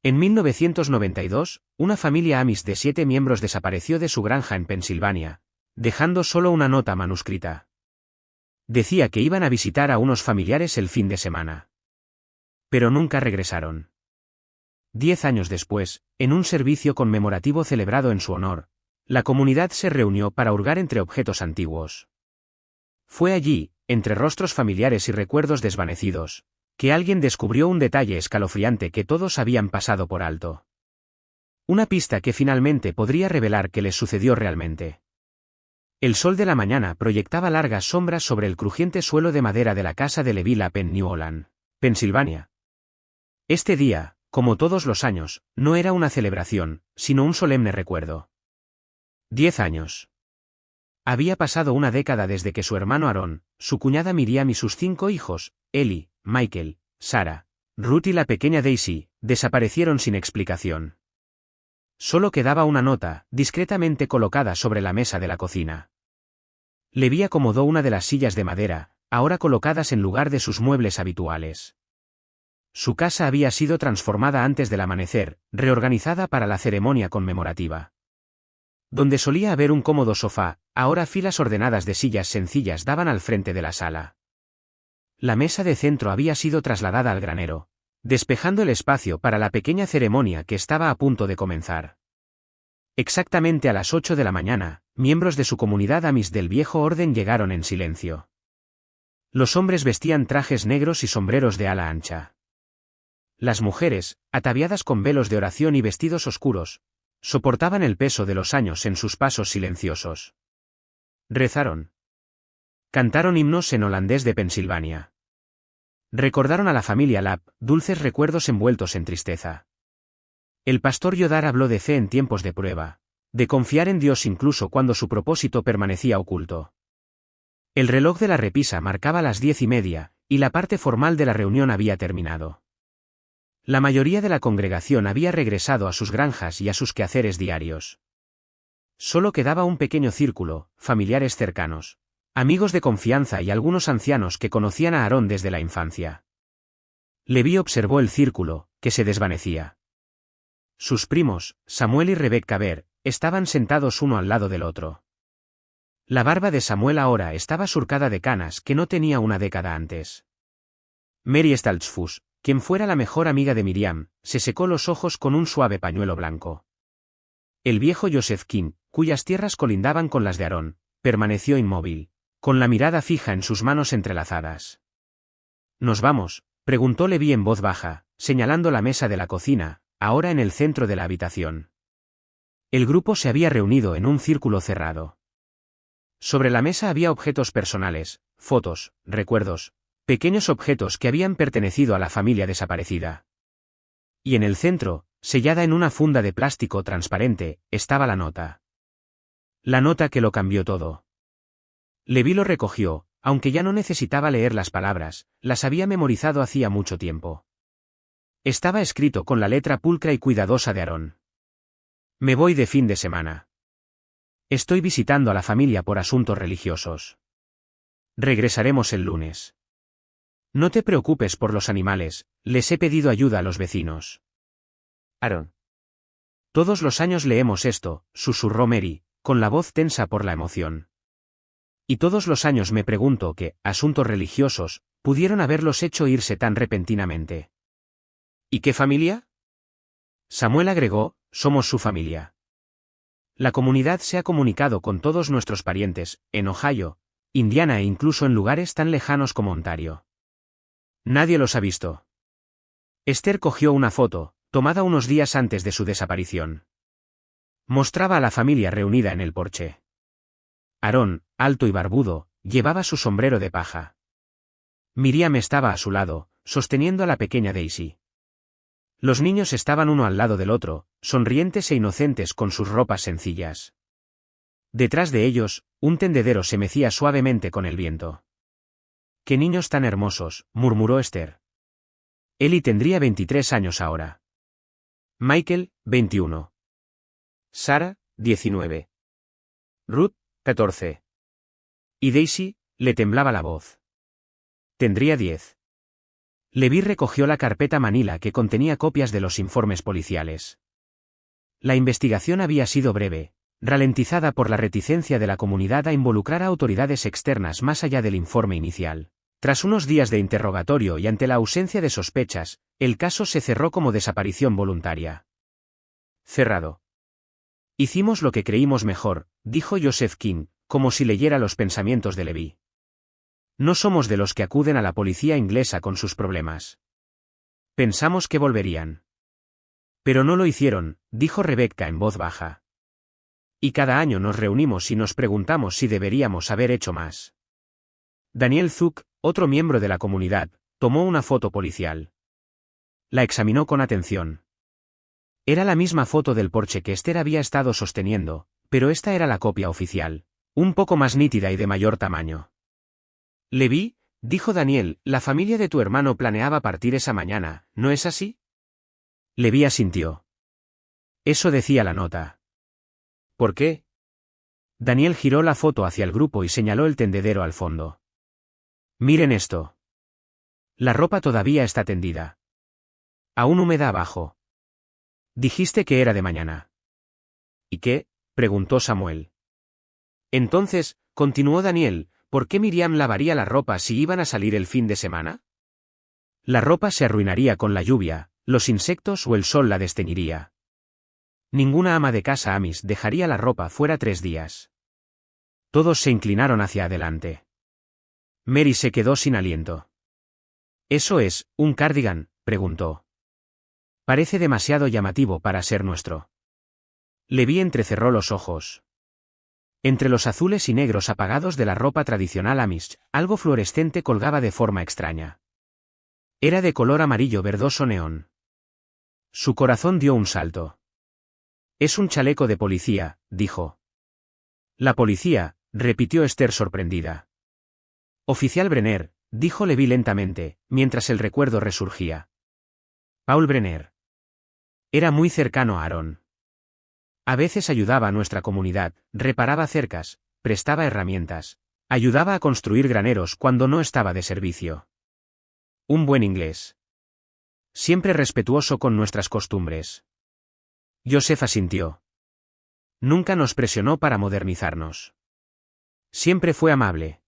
En 1992, una familia Amish de 7 miembros desapareció de su granja en Pensilvania, dejando solo una nota manuscrita. Decía que iban a visitar a unos familiares el fin de semana. Pero nunca regresaron. 10 años después, en un servicio conmemorativo celebrado en su honor, la comunidad se reunió para hurgar entre objetos antiguos. Fue allí, entre rostros familiares y recuerdos desvanecidos, que alguien descubrió un detalle escalofriante que todos habían pasado por alto. Una pista que finalmente podría revelar qué les sucedió realmente. El sol de la mañana proyectaba largas sombras sobre el crujiente suelo de madera de la casa de Levi Lapp en New Holland, Pensilvania. Este día, como todos los años, no era una celebración, sino un solemne recuerdo. 10 años. Había pasado una década desde que su hermano Aaron, su cuñada Miriam y sus 5 hijos, Eli, Michael, Sarah, Ruth y la pequeña Daisy, desaparecieron sin explicación. Solo quedaba una nota, discretamente colocada sobre la mesa de la cocina. Levi acomodó una de las sillas de madera, ahora colocadas en lugar de sus muebles habituales. Su casa había sido transformada antes del amanecer, reorganizada para la ceremonia conmemorativa. Donde solía haber un cómodo sofá, ahora filas ordenadas de sillas sencillas daban al frente de la sala. La mesa de centro había sido trasladada al granero, despejando el espacio para la pequeña ceremonia que estaba a punto de comenzar. Exactamente a las 8 de la mañana, miembros de su comunidad Amish del viejo orden llegaron en silencio. Los hombres vestían trajes negros y sombreros de ala ancha. Las mujeres, ataviadas con velos de oración y vestidos oscuros, soportaban el peso de los años en sus pasos silenciosos. Rezaron. Cantaron himnos en holandés de Pensilvania. Recordaron a la familia Lapp, dulces recuerdos envueltos en tristeza. El pastor Yodar habló de fe en tiempos de prueba, de confiar en Dios incluso cuando su propósito permanecía oculto. El reloj de la repisa marcaba las 10:30, y la parte formal de la reunión había terminado. La mayoría de la congregación había regresado a sus granjas y a sus quehaceres diarios. Solo quedaba un pequeño círculo, familiares cercanos, amigos de confianza y algunos ancianos que conocían a Aarón desde la infancia. Levi observó el círculo, que se desvanecía. Sus primos, Samuel y Rebecca Ver, estaban sentados uno al lado del otro. La barba de Samuel ahora estaba surcada de canas que no tenía una década antes. Mary Staltzfus, quien fuera la mejor amiga de Miriam, se secó los ojos con un suave pañuelo blanco. El viejo Joseph King, cuyas tierras colindaban con las de Aarón, permaneció inmóvil, con la mirada fija en sus manos entrelazadas. ¿Nos vamos?, preguntó Levi en voz baja, señalando la mesa de la cocina, ahora en el centro de la habitación. El grupo se había reunido en un círculo cerrado. Sobre la mesa había objetos personales, fotos, recuerdos, pequeños objetos que habían pertenecido a la familia desaparecida. Y en el centro, sellada en una funda de plástico transparente, estaba la nota. La nota que lo cambió todo. Levi lo recogió, aunque ya no necesitaba leer las palabras, las había memorizado hacía mucho tiempo. Estaba escrito con la letra pulcra y cuidadosa de Aarón. Me voy de fin de semana. Estoy visitando a la familia por asuntos religiosos. Regresaremos el lunes. No te preocupes por los animales, les he pedido ayuda a los vecinos. Aarón. Todos los años leemos esto, susurró Mary, con la voz tensa por la emoción. Y todos los años me pregunto qué asuntos religiosos pudieron haberlos hecho irse tan repentinamente. ¿Y qué familia? Samuel agregó, somos su familia. La comunidad se ha comunicado con todos nuestros parientes, en Ohio, Indiana e incluso en lugares tan lejanos como Ontario. Nadie los ha visto. Esther cogió una foto, tomada unos días antes de su desaparición. Mostraba a la familia reunida en el porche. Aarón, alto y barbudo, llevaba su sombrero de paja. Miriam estaba a su lado, sosteniendo a la pequeña Daisy. Los niños estaban uno al lado del otro, sonrientes e inocentes con sus ropas sencillas. Detrás de ellos, un tendedero se mecía suavemente con el viento. «¡Qué niños tan hermosos!», murmuró Esther. Eli tendría 23 años ahora. Michael, 21. Sarah, 19. Ruth, 14. Y Daisy, le temblaba la voz. Tendría 10. Levi recogió la carpeta manila que contenía copias de los informes policiales. La investigación había sido breve, ralentizada por la reticencia de la comunidad a involucrar a autoridades externas más allá del informe inicial. Tras unos días de interrogatorio y ante la ausencia de sospechas, el caso se cerró como desaparición voluntaria. Cerrado. Hicimos lo que creímos mejor, dijo Joseph King, como si leyera los pensamientos de Levi. No somos de los que acuden a la policía inglesa con sus problemas. Pensamos que volverían. Pero no lo hicieron, dijo Rebecca en voz baja. Y cada año nos reunimos y nos preguntamos si deberíamos haber hecho más. Daniel Zuck, otro miembro de la comunidad, tomó una foto policial. La examinó con atención. Era la misma foto del porche que Esther había estado sosteniendo, pero esta era la copia oficial, un poco más nítida y de mayor tamaño. Levi, dijo Daniel, la familia de tu hermano planeaba partir esa mañana, ¿no es así? Levi asintió. Eso decía la nota. ¿Por qué? Daniel giró la foto hacia el grupo y señaló el tendedero al fondo. Miren esto. La ropa todavía está tendida. Aún húmeda abajo. Dijiste que era de mañana. ¿Y qué? Preguntó Samuel. Entonces, continuó Daniel, ¿por qué Miriam lavaría la ropa si iban a salir el fin de semana? La ropa se arruinaría con la lluvia, los insectos o el sol la desteñiría. Ninguna ama de casa Amis dejaría la ropa fuera 3 días. Todos se inclinaron hacia adelante. Mary se quedó sin aliento. ¿Eso es, un cardigan?, preguntó. Parece demasiado llamativo para ser nuestro. Levi entrecerró los ojos. Entre los azules y negros apagados de la ropa tradicional Amish, algo fluorescente colgaba de forma extraña. Era de color amarillo verdoso neón. Su corazón dio un salto. Es un chaleco de policía, dijo. La policía, repitió Esther sorprendida. Oficial Brenner, dijo Levi lentamente, mientras el recuerdo resurgía. Paul Brenner. Era muy cercano a Aaron. A veces ayudaba a nuestra comunidad, reparaba cercas, prestaba herramientas, ayudaba a construir graneros cuando no estaba de servicio. Un buen inglés. Siempre respetuoso con nuestras costumbres. Joseph asintió. Nunca nos presionó para modernizarnos. Siempre fue amable.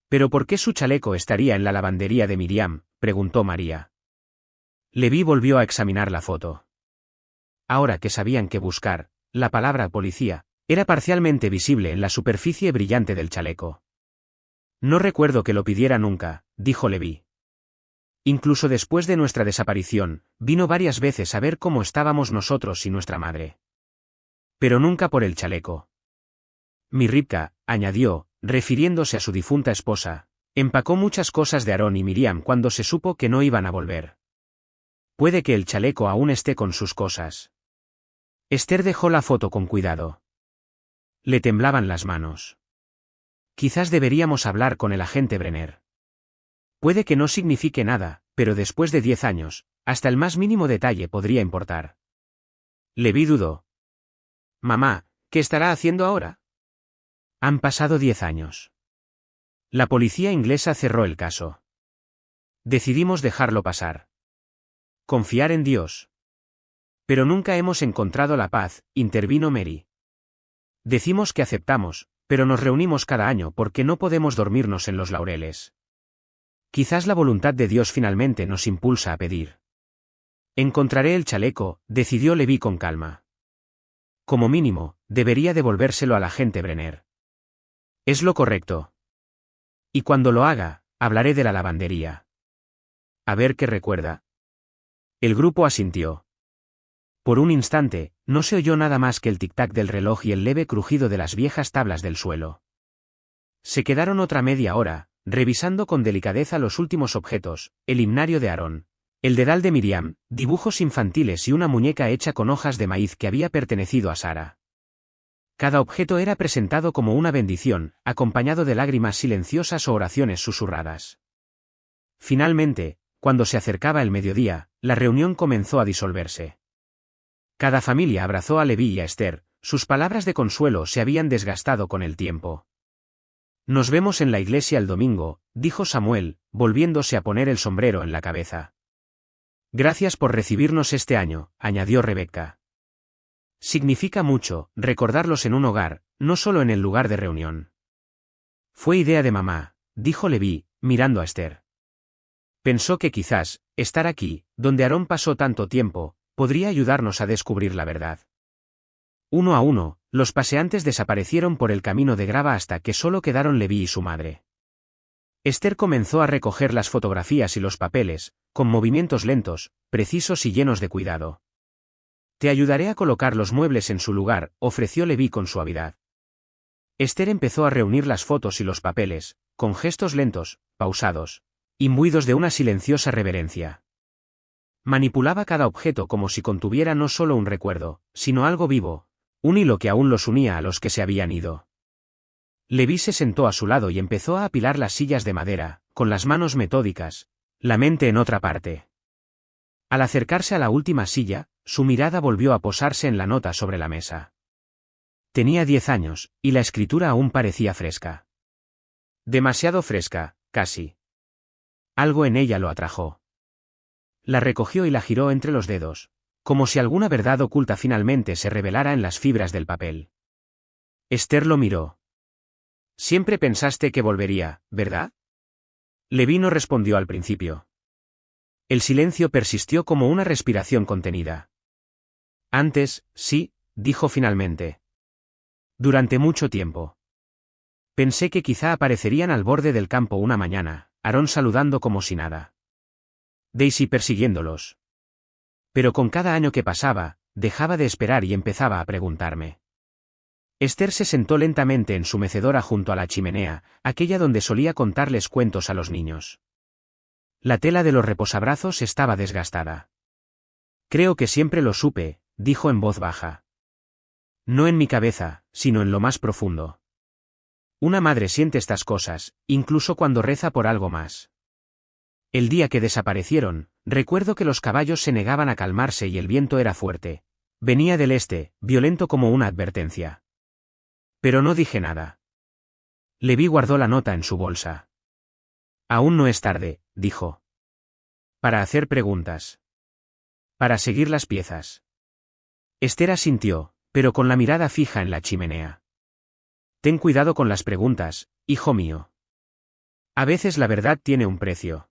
¿Pero por qué su chaleco estaría en la lavandería de Miriam?, preguntó María. Levi volvió a examinar la foto. Ahora que sabían qué buscar, la palabra policía era parcialmente visible en la superficie brillante del chaleco. No recuerdo que lo pidiera nunca, dijo Levi. Incluso después de nuestra desaparición, vino varias veces a ver cómo estábamos nosotros y nuestra madre. Pero nunca por el chaleco. Mi Ribka, añadió, refiriéndose a su difunta esposa, empacó muchas cosas de Aarón y Miriam cuando se supo que no iban a volver. Puede que el chaleco aún esté con sus cosas. Esther dejó la foto con cuidado. Le temblaban las manos. Quizás deberíamos hablar con el agente Brenner. Puede que no signifique nada, pero después de 10 años, hasta el más mínimo detalle podría importar. Levi dudó. Mamá, ¿qué estará haciendo ahora? Han pasado 10 años. La policía inglesa cerró el caso. Decidimos dejarlo pasar. Confiar en Dios. Pero nunca hemos encontrado la paz, intervino Mary. Decimos que aceptamos, pero nos reunimos cada año porque no podemos dormirnos en los laureles. Quizás la voluntad de Dios finalmente nos impulsa a pedir. Encontraré el chaleco, decidió Levi con calma. Como mínimo, debería devolvérselo al agente Brenner. Es lo correcto. Y cuando lo haga, hablaré de la lavandería. A ver qué recuerda. El grupo asintió. Por un instante, no se oyó nada más que el tic-tac del reloj y el leve crujido de las viejas tablas del suelo. Se quedaron otra media hora, revisando con delicadeza los últimos objetos, el himnario de Aarón, el dedal de Miriam, dibujos infantiles y una muñeca hecha con hojas de maíz que había pertenecido a Sara. Cada objeto era presentado como una bendición, acompañado de lágrimas silenciosas o oraciones susurradas. Finalmente, cuando se acercaba el mediodía, la reunión comenzó a disolverse. Cada familia abrazó a Levi y a Esther, sus palabras de consuelo se habían desgastado con el tiempo. Nos vemos en la iglesia el domingo, dijo Samuel, volviéndose a poner el sombrero en la cabeza. Gracias por recibirnos este año, añadió Rebecca. Significa mucho, recordarlos en un hogar, no solo en el lugar de reunión. Fue idea de mamá, dijo Leví, mirando a Esther. Pensó que quizás, estar aquí, donde Aarón pasó tanto tiempo, podría ayudarnos a descubrir la verdad. Uno a uno, los paseantes desaparecieron por el camino de grava hasta que solo quedaron Leví y su madre. Esther comenzó a recoger las fotografías y los papeles, con movimientos lentos, precisos y llenos de cuidado. Te ayudaré a colocar los muebles en su lugar, ofreció Leví con suavidad. Esther empezó a reunir las fotos y los papeles, con gestos lentos, pausados, imbuidos de una silenciosa reverencia. Manipulaba cada objeto como si contuviera no solo un recuerdo, sino algo vivo, un hilo que aún los unía a los que se habían ido. Leví se sentó a su lado y empezó a apilar las sillas de madera, con las manos metódicas, la mente en otra parte. Al acercarse a la última silla, su mirada volvió a posarse en la nota sobre la mesa. Tenía 10 años, y la escritura aún parecía fresca. Demasiado fresca, casi. Algo en ella lo atrajo. La recogió y la giró entre los dedos, como si alguna verdad oculta finalmente se revelara en las fibras del papel. Esther lo miró. Siempre pensaste que volvería, ¿verdad? Leví no respondió al principio. El silencio persistió como una respiración contenida. Antes, sí, dijo finalmente. Durante mucho tiempo. Pensé que quizá aparecerían al borde del campo una mañana, Aarón saludando como si nada. Daisy persiguiéndolos. Pero con cada año que pasaba, dejaba de esperar y empezaba a preguntarme. Esther se sentó lentamente en su mecedora junto a la chimenea, aquella donde solía contarles cuentos a los niños. La tela de los reposabrazos estaba desgastada. Creo que siempre lo supe, dijo en voz baja. No en mi cabeza, sino en lo más profundo. Una madre siente estas cosas, incluso cuando reza por algo más. El día que desaparecieron, recuerdo que los caballos se negaban a calmarse y el viento era fuerte. Venía del este, violento como una advertencia. Pero no dije nada. Leví guardó la nota en su bolsa. Aún no es tarde, dijo. Para hacer preguntas. Para seguir las piezas. Esther asintió, pero con la mirada fija en la chimenea. Ten cuidado con las preguntas, hijo mío. A veces la verdad tiene un precio.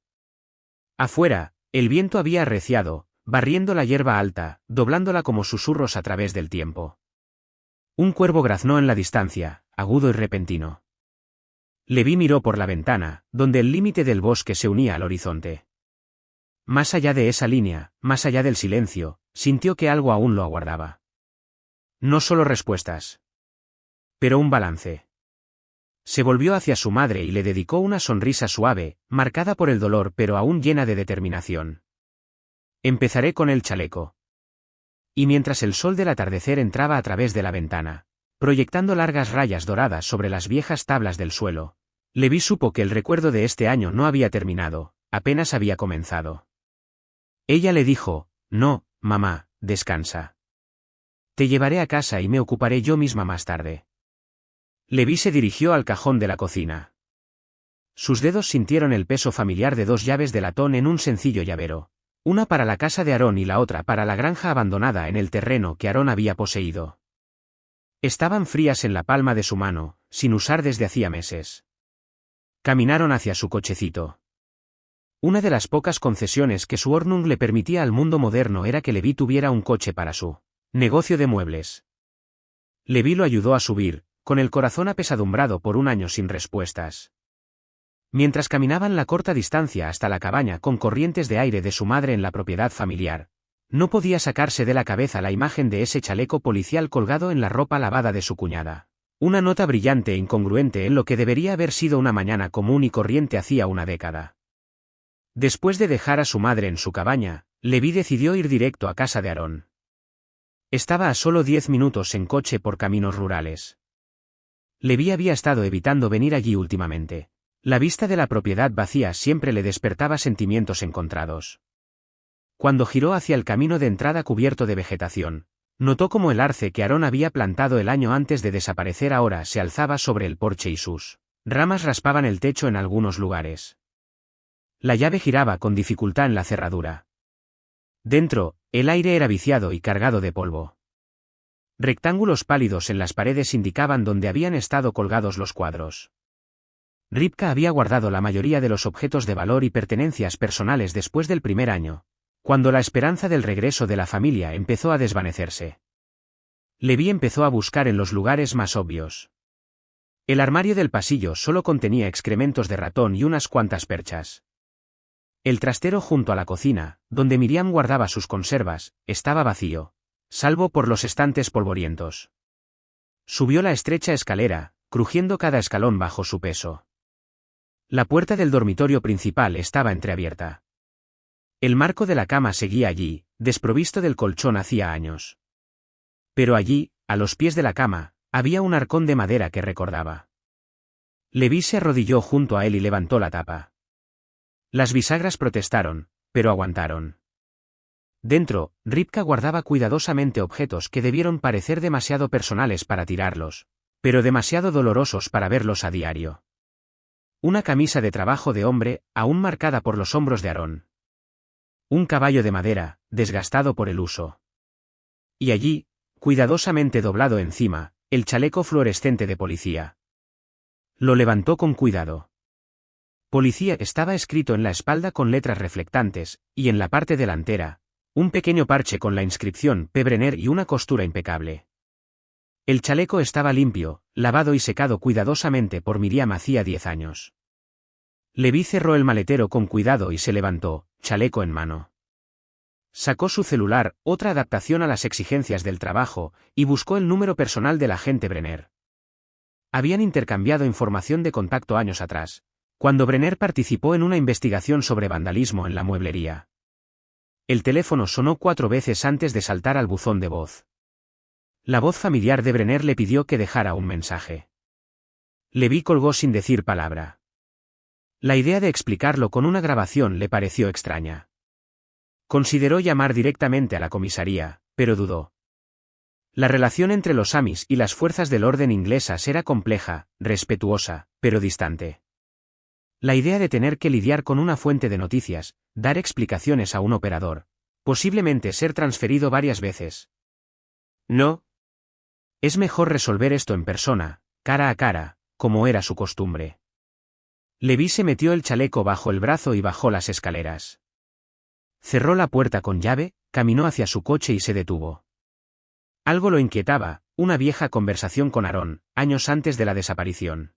Afuera, el viento había arreciado, barriendo la hierba alta, doblándola como susurros a través del tiempo. Un cuervo graznó en la distancia, agudo y repentino. Leví miró por la ventana, donde el límite del bosque se unía al horizonte. Más allá de esa línea, más allá del silencio, sintió que algo aún lo aguardaba. No solo respuestas. Pero un balance. Se volvió hacia su madre y le dedicó una sonrisa suave, marcada por el dolor pero aún llena de determinación. Empezaré con el chaleco. Y mientras el sol del atardecer entraba a través de la ventana, proyectando largas rayas doradas sobre las viejas tablas del suelo, Leví supo que el recuerdo de este año no había terminado, apenas había comenzado. Ella le dijo, no, mamá, descansa. Te llevaré a casa y me ocuparé yo misma más tarde. Leví se dirigió al cajón de la cocina. Sus dedos sintieron el peso familiar de 2 llaves de latón en un sencillo llavero. Una para la casa de Aarón y la otra para la granja abandonada en el terreno que Aarón había poseído. Estaban frías en la palma de su mano, sin usar desde hacía meses. Caminaron hacia su cochecito. Una de las pocas concesiones que su Ordnung le permitía al mundo moderno era que Leví tuviera un coche para su negocio de muebles. Leví lo ayudó a subir, con el corazón apesadumbrado por un año sin respuestas. Mientras caminaban la corta distancia hasta la cabaña con corrientes de aire de su madre en la propiedad familiar, no podía sacarse de la cabeza la imagen de ese chaleco policial colgado en la ropa lavada de su cuñada. Una nota brillante e incongruente en lo que debería haber sido una mañana común y corriente hacía una década. Después de dejar a su madre en su cabaña, Leví decidió ir directo a casa de Aarón. Estaba a solo 10 minutos en coche por caminos rurales. Leví había estado evitando venir allí últimamente. La vista de la propiedad vacía siempre le despertaba sentimientos encontrados. Cuando giró hacia el camino de entrada cubierto de vegetación, notó cómo el arce que Aarón había plantado el año antes de desaparecer ahora se alzaba sobre el porche y sus Ramas raspaban el techo en algunos lugares. La llave giraba con dificultad en la cerradura. Dentro, el aire era viciado y cargado de polvo. Rectángulos pálidos en las paredes indicaban dónde habían estado colgados los cuadros. Ripka había guardado la mayoría de los objetos de valor y pertenencias personales después del primer año, cuando la esperanza del regreso de la familia empezó a desvanecerse. Levi empezó a buscar en los lugares más obvios. El armario del pasillo solo contenía excrementos de ratón y unas cuantas perchas. El trastero junto a la cocina, donde Miriam guardaba sus conservas, estaba vacío, salvo por los estantes polvorientos. Subió la estrecha escalera, crujiendo cada escalón bajo su peso. La puerta del dormitorio principal estaba entreabierta. El marco de la cama seguía allí, desprovisto del colchón hacía años. Pero allí, a los pies de la cama, había un arcón de madera que recordaba. Levi se arrodilló junto a él y levantó la tapa. Las bisagras protestaron, pero aguantaron. Dentro, Ripka guardaba cuidadosamente objetos que debieron parecer demasiado personales para tirarlos, pero demasiado dolorosos para verlos a diario. Una camisa de trabajo de hombre, aún marcada por los hombros de Aarón. Un caballo de madera, desgastado por el uso. Y allí, cuidadosamente doblado encima, el chaleco fluorescente de policía. Lo levantó con cuidado. Policía estaba escrito en la espalda con letras reflectantes, y en la parte delantera, un pequeño parche con la inscripción P. Brenner y una costura impecable. El chaleco estaba limpio, lavado y secado cuidadosamente por Miriam hacía 10 años. Levi cerró el maletero con cuidado y se levantó, chaleco en mano. Sacó su celular, otra adaptación a las exigencias del trabajo, y buscó el número personal del agente Brenner. Habían intercambiado información de contacto años atrás, cuando Brenner participó en una investigación sobre vandalismo en la mueblería. El teléfono sonó 4 veces antes de saltar al buzón de voz. La voz familiar de Brenner le pidió que dejara un mensaje. Levi colgó sin decir palabra. La idea de explicarlo con una grabación le pareció extraña. Consideró llamar directamente a la comisaría, pero dudó. La relación entre los Amis y las fuerzas del orden inglesas era compleja, respetuosa, pero distante. La idea de tener que lidiar con una fuente de noticias, dar explicaciones a un operador, posiblemente ser transferido varias veces. No. Es mejor resolver esto en persona, cara a cara, como era su costumbre. Levi se metió el chaleco bajo el brazo y bajó las escaleras. Cerró la puerta con llave, caminó hacia su coche y se detuvo. Algo lo inquietaba, una vieja conversación con Aarón, años antes de la desaparición.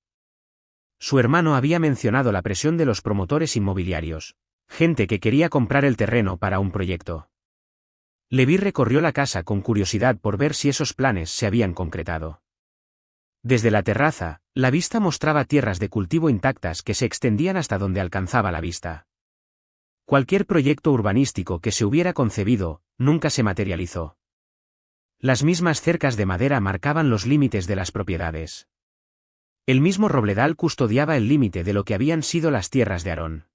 Su hermano había mencionado la presión de los promotores inmobiliarios, gente que quería comprar el terreno para un proyecto. Levi recorrió la casa con curiosidad por ver si esos planes se habían concretado. Desde la terraza, la vista mostraba tierras de cultivo intactas que se extendían hasta donde alcanzaba la vista. Cualquier proyecto urbanístico que se hubiera concebido, nunca se materializó. Las mismas cercas de madera marcaban los límites de las propiedades. El mismo robledal custodiaba el límite de lo que habían sido las tierras de Aarón.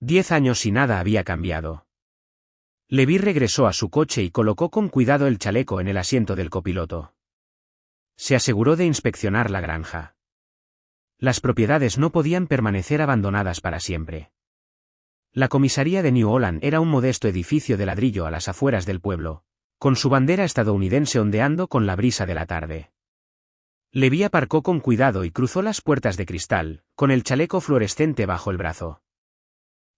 10 años y nada había cambiado. Levi regresó a su coche y colocó con cuidado el chaleco en el asiento del copiloto. Se aseguró de inspeccionar la granja. Las propiedades no podían permanecer abandonadas para siempre. La comisaría de New Holland era un modesto edificio de ladrillo a las afueras del pueblo, con su bandera estadounidense ondeando con la brisa de la tarde. Levi aparcó con cuidado y cruzó las puertas de cristal, con el chaleco fluorescente bajo el brazo.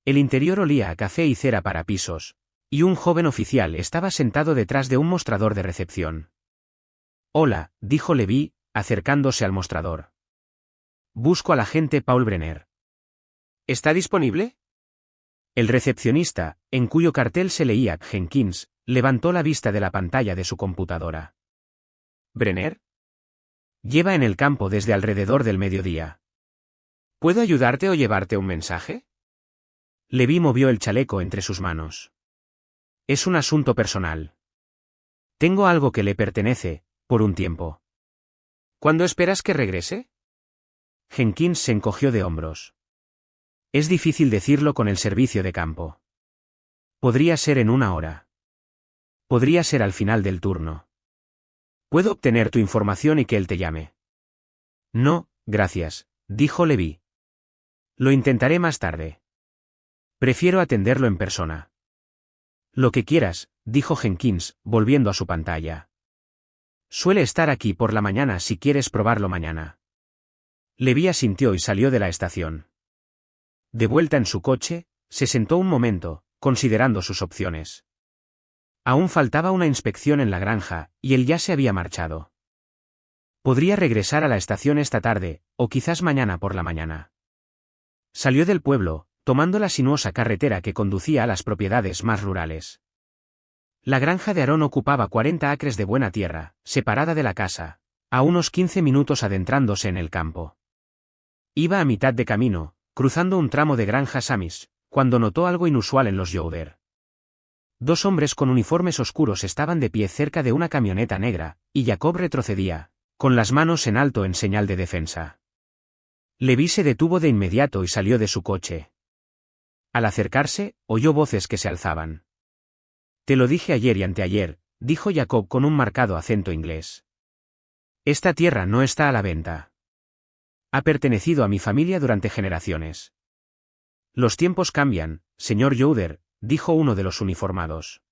El interior olía a café y cera para pisos, y un joven oficial estaba sentado detrás de un mostrador de recepción. «Hola», dijo Levi, acercándose al mostrador. «Busco al agente Paul Brenner». «¿Está disponible?» El recepcionista, en cuyo cartel se leía Jenkins, levantó la vista de la pantalla de su computadora. «¿Brenner?» «Lleva en el campo desde alrededor del mediodía». «¿Puedo ayudarte o llevarte un mensaje?» Levi movió el chaleco entre sus manos. «Es un asunto personal. Tengo algo que le pertenece, por un tiempo». «¿Cuándo esperas que regrese?» Jenkins se encogió de hombros. «Es difícil decirlo con el servicio de campo. Podría ser en 1 hora. Podría ser al final del turno. ¿Puedo obtener tu información y que él te llame?» «No, gracias», dijo Levi. Lo intentaré más tarde. Prefiero atenderlo en persona. Lo que quieras, dijo Jenkins, volviendo a su pantalla. Suele estar aquí por la mañana si quieres probarlo mañana. Levi asintió y salió de la estación. De vuelta en su coche, se sentó un momento, considerando sus opciones. Aún faltaba una inspección en la granja, y él ya se había marchado. Podría regresar a la estación esta tarde, o quizás mañana por la mañana. Salió del pueblo, tomando la sinuosa carretera que conducía a las propiedades más rurales. La granja de Aaron ocupaba 40 acres de buena tierra, separada de la casa, a unos 15 minutos adentrándose en el campo. Iba a mitad de camino, cruzando un tramo de granjas Amish, cuando notó algo inusual en los Yoder. Dos hombres con uniformes oscuros estaban de pie cerca de una camioneta negra, y Jacob retrocedía, con las manos en alto en señal de defensa. Levi se detuvo de inmediato y salió de su coche. Al acercarse, oyó voces que se alzaban. Te lo dije ayer y anteayer, dijo Jacob con un marcado acento inglés. Esta tierra no está a la venta. Ha pertenecido a mi familia durante generaciones. Los tiempos cambian, señor Yoder, dijo uno de los uniformados.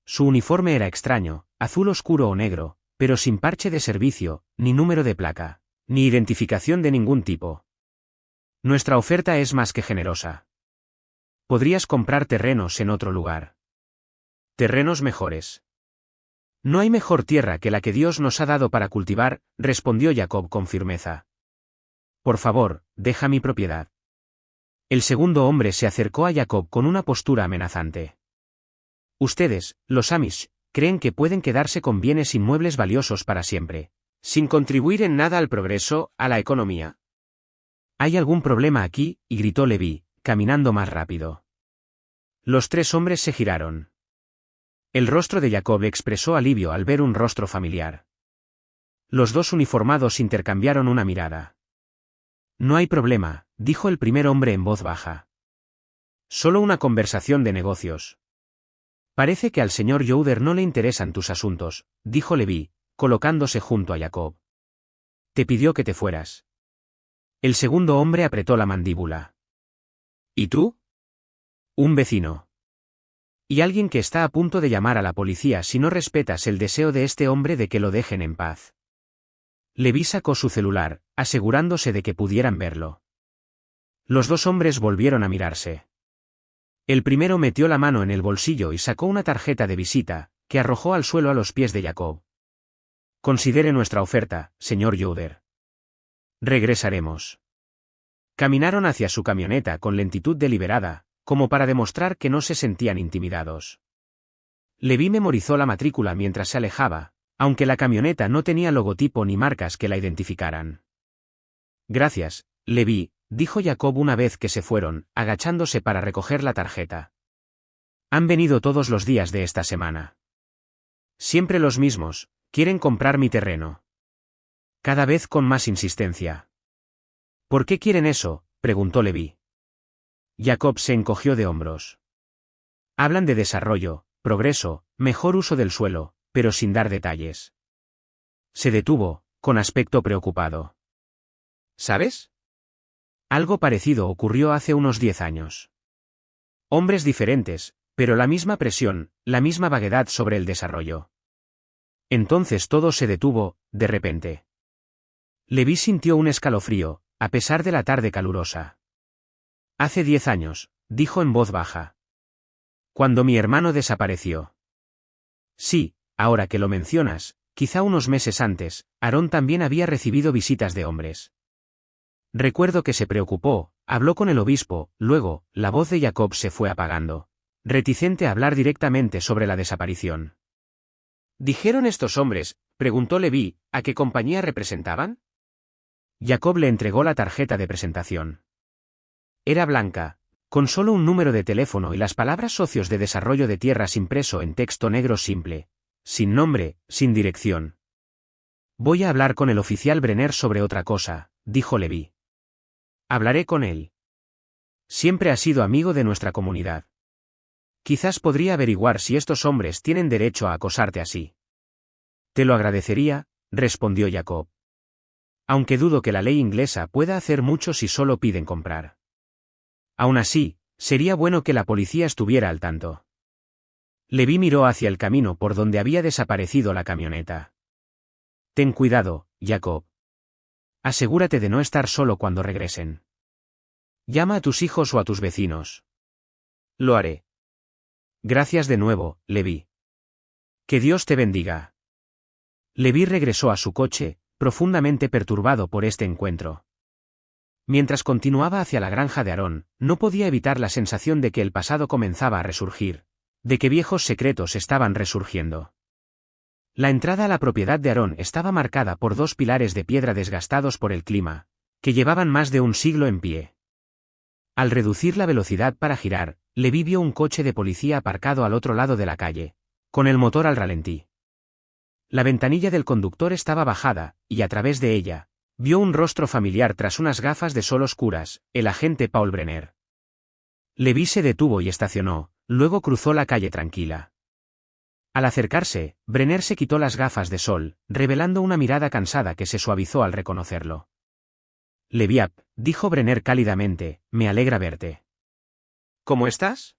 Su uniforme era extraño, azul oscuro o negro, pero sin parche de servicio, ni número de placa, ni identificación de ningún tipo. Nuestra oferta es más que generosa. Podrías comprar terrenos en otro lugar. Terrenos mejores. No hay mejor tierra que la que Dios nos ha dado para cultivar, respondió Jacob con firmeza. Por favor, deja mi propiedad. El segundo hombre se acercó a Jacob con una postura amenazante. Ustedes, los Amish, creen que pueden quedarse con bienes inmuebles valiosos para siempre, sin contribuir en nada al progreso, a la economía. ¿Hay algún problema aquí?, y gritó Levi, caminando más rápido. Los tres hombres se giraron. El rostro de Jacob expresó alivio al ver un rostro familiar. Los dos uniformados intercambiaron una mirada. No hay problema, dijo el primer hombre en voz baja. Solo una conversación de negocios. Parece que al señor Yoder no le interesan tus asuntos, dijo Levi, colocándose junto a Jacob. Te pidió que te fueras. El segundo hombre apretó la mandíbula. ¿Y tú? Un vecino. Y alguien que está a punto de llamar a la policía si no respetas el deseo de este hombre de que lo dejen en paz. Levi sacó su celular, asegurándose de que pudieran verlo. Los dos hombres volvieron a mirarse. El primero metió la mano en el bolsillo y sacó una tarjeta de visita, que arrojó al suelo a los pies de Jacob. Considere nuestra oferta, señor Yoder. Regresaremos. Caminaron hacia su camioneta con lentitud deliberada, como para demostrar que no se sentían intimidados. Levi memorizó la matrícula mientras se alejaba, aunque la camioneta no tenía logotipo ni marcas que la identificaran. Gracias, Levi, dijo Jacob una vez que se fueron, agachándose para recoger la tarjeta. Han venido todos los días de esta semana. Siempre los mismos, quieren comprar mi terreno. Cada vez con más insistencia. ¿Por qué quieren eso?, preguntó Levi. Jacob se encogió de hombros. Hablan de desarrollo, progreso, mejor uso del suelo, pero sin dar detalles. Se detuvo, con aspecto preocupado. ¿Sabes? Algo parecido ocurrió hace unos 10 años. Hombres diferentes, pero la misma presión, la misma vaguedad sobre el desarrollo. Entonces todo se detuvo, de repente. Levi sintió un escalofrío, a pesar de la tarde calurosa. Hace 10 años, dijo en voz baja. Cuando mi hermano desapareció. Sí, ahora que lo mencionas, quizá unos meses antes, Aaron también había recibido visitas de hombres. Recuerdo que se preocupó, habló con el obispo, luego, la voz de Jacob se fue apagando, reticente a hablar directamente sobre la desaparición. ¿Dijeron estos hombres, preguntó Levi, a qué compañía representaban? Jacob le entregó la tarjeta de presentación. Era blanca, con solo un número de teléfono y las palabras socios de desarrollo de tierras impreso en texto negro simple, sin nombre, sin dirección. Voy a hablar con el oficial Brenner sobre otra cosa, dijo Levi. Hablaré con él. Siempre ha sido amigo de nuestra comunidad. Quizás podría averiguar si estos hombres tienen derecho a acosarte así. Te lo agradecería, respondió Jacob. Aunque dudo que la ley inglesa pueda hacer mucho si solo piden comprar. Aún así, sería bueno que la policía estuviera al tanto. Levi miró hacia el camino por donde había desaparecido la camioneta. Ten cuidado, Jacob. Asegúrate de no estar solo cuando regresen. Llama a tus hijos o a tus vecinos. Lo haré. Gracias de nuevo, Levi. Que Dios te bendiga. Levi regresó a su coche, profundamente perturbado por este encuentro. Mientras continuaba hacia la granja de Aarón, no podía evitar la sensación de que el pasado comenzaba a resurgir, de que viejos secretos estaban resurgiendo. La entrada a la propiedad de Aarón estaba marcada por dos pilares de piedra desgastados por el clima, que llevaban más de un siglo en pie. Al reducir la velocidad para girar, Levi vio un coche de policía aparcado al otro lado de la calle, con el motor al ralentí. La ventanilla del conductor estaba bajada, y a través de ella, vio un rostro familiar tras unas gafas de sol oscuras, el agente Paul Brenner. Levi se detuvo y estacionó, luego cruzó la calle tranquila. Al acercarse, Brenner se quitó las gafas de sol, revelando una mirada cansada que se suavizó al reconocerlo. Leviap, dijo Brenner cálidamente, me alegra verte. ¿Cómo estás?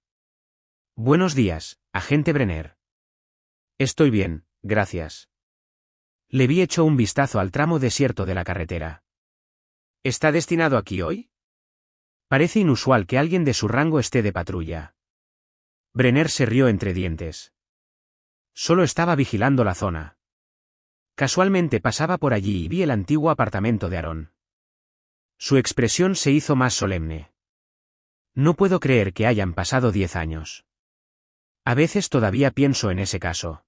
Buenos días, agente Brenner. Estoy bien, gracias. Levi echó un vistazo al tramo desierto de la carretera. ¿Está destinado aquí hoy? Parece inusual que alguien de su rango esté de patrulla. Brenner se rió entre dientes. Solo estaba vigilando la zona. Casualmente pasaba por allí y vi el antiguo apartamento de Aarón. Su expresión se hizo más solemne. No puedo creer que hayan pasado 10 años. A veces todavía pienso en ese caso.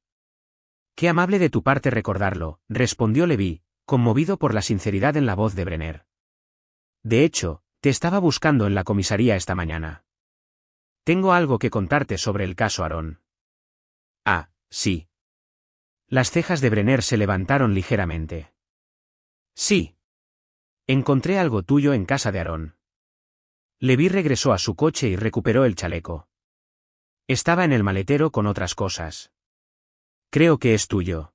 Qué amable de tu parte recordarlo, respondió Levi, conmovido por la sinceridad en la voz de Brenner. De hecho, te estaba buscando en la comisaría esta mañana. Tengo algo que contarte sobre el caso Aarón. Ah, sí. Las cejas de Brenner se levantaron ligeramente. Sí. Encontré algo tuyo en casa de Aarón. Levi regresó a su coche y recuperó el chaleco. Estaba en el maletero con otras cosas. Creo que es tuyo.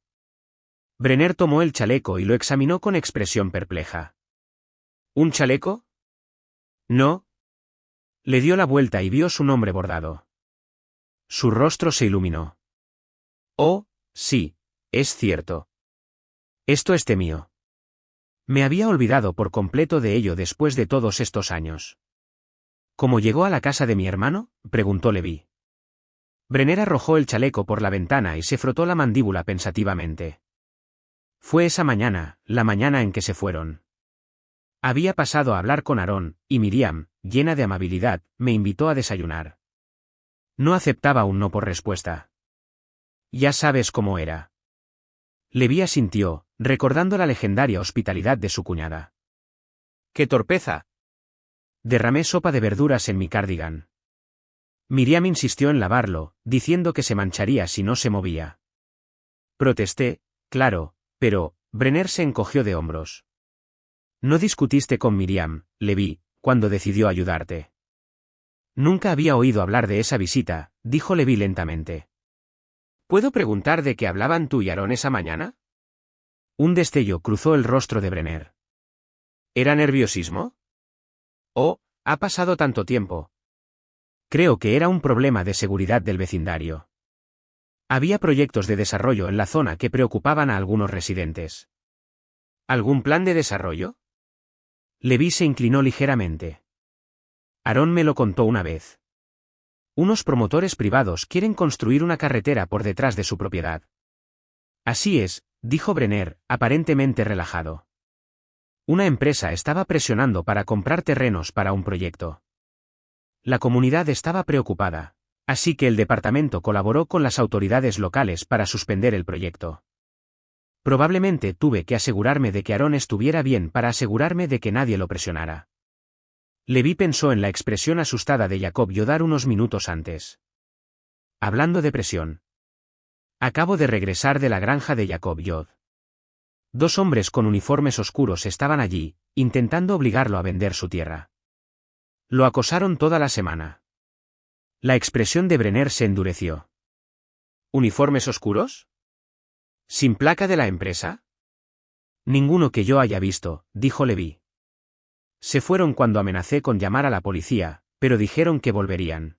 Brenner tomó el chaleco y lo examinó con expresión perpleja. ¿Un chaleco? No. Le dio la vuelta y vio su nombre bordado. Su rostro se iluminó. Oh, sí, es cierto. Esto es mío. Me había olvidado por completo de ello después de todos estos años. ¿Cómo llegó a la casa de mi hermano?, preguntó Levi. Brenner arrojó el chaleco por la ventana y se frotó la mandíbula pensativamente. Fue esa mañana, la mañana en que se fueron. Había pasado a hablar con Aarón, y Miriam, llena de amabilidad, me invitó a desayunar. No aceptaba un no por respuesta. Ya sabes cómo era. Levi asintió, recordando la legendaria hospitalidad de su cuñada. ¡Qué torpeza! Derramé sopa de verduras en mi cardigan. Miriam insistió en lavarlo, diciendo que se mancharía si no se movía. Protesté, claro, pero Brenner se encogió de hombros. No discutiste con Miriam, Levi, cuando decidió ayudarte. Nunca había oído hablar de esa visita, dijo Levi lentamente. ¿Puedo preguntar de qué hablaban tú y Aarón esa mañana? Un destello cruzó el rostro de Brenner. ¿Era nerviosismo? Oh, ha pasado tanto tiempo. Creo que era un problema de seguridad del vecindario. Había proyectos de desarrollo en la zona que preocupaban a algunos residentes. ¿Algún plan de desarrollo? Levi se inclinó ligeramente. Aarón me lo contó una vez. Unos promotores privados quieren construir una carretera por detrás de su propiedad. Así es, dijo Brenner, aparentemente relajado. Una empresa estaba presionando para comprar terrenos para un proyecto. La comunidad estaba preocupada, así que el departamento colaboró con las autoridades locales para suspender el proyecto. Probablemente tuve que asegurarme de que Aarón estuviera bien para asegurarme de que nadie lo presionara. Levi pensó en la expresión asustada de Jacob Yodar unos minutos antes. Hablando de presión. Acabo de regresar de la granja de Jacob Yod. 2 hombres con uniformes oscuros estaban allí, intentando obligarlo a vender su tierra. Lo acosaron toda la semana. La expresión de Brenner se endureció. ¿Uniformes oscuros? ¿Sin placa de la empresa? Ninguno que yo haya visto, dijo Levi. Se fueron cuando amenacé con llamar a la policía, pero dijeron que volverían.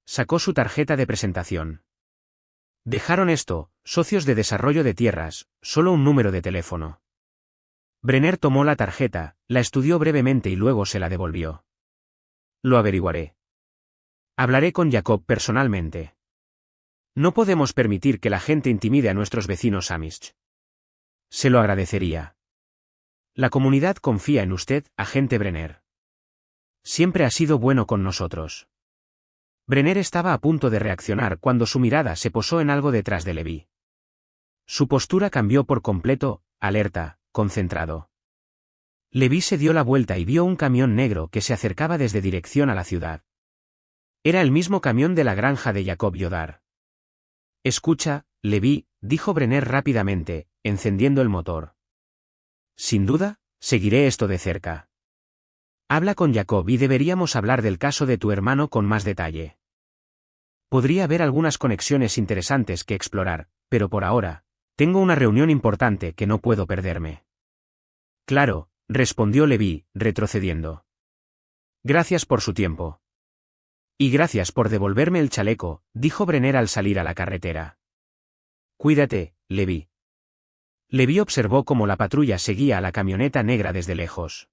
Sacó su tarjeta de presentación. Dejaron esto, socios de desarrollo de tierras, solo un número de teléfono. Brenner tomó la tarjeta, la estudió brevemente y luego se la devolvió. Lo averiguaré. Hablaré con Jacob personalmente. No podemos permitir que la gente intimide a nuestros vecinos Amish. Se lo agradecería. La comunidad confía en usted, agente Brenner. Siempre ha sido bueno con nosotros. Brenner estaba a punto de reaccionar cuando su mirada se posó en algo detrás de Levi. Su postura cambió por completo, alerta, concentrado. Levi se dio la vuelta y vio un camión negro que se acercaba desde dirección a la ciudad. Era el mismo camión de la granja de Jacob Yodar. Escucha, Levi, dijo Brenner rápidamente, encendiendo el motor. Sin duda, seguiré esto de cerca. Habla con Jacob y deberíamos hablar del caso de tu hermano con más detalle. Podría haber algunas conexiones interesantes que explorar, pero por ahora, tengo una reunión importante que no puedo perderme. Claro, respondió Levi, retrocediendo. Gracias por su tiempo. Y gracias por devolverme el chaleco, dijo Brenner al salir a la carretera. Cuídate, Levi. Levi observó cómo la patrulla seguía a la camioneta negra desde lejos.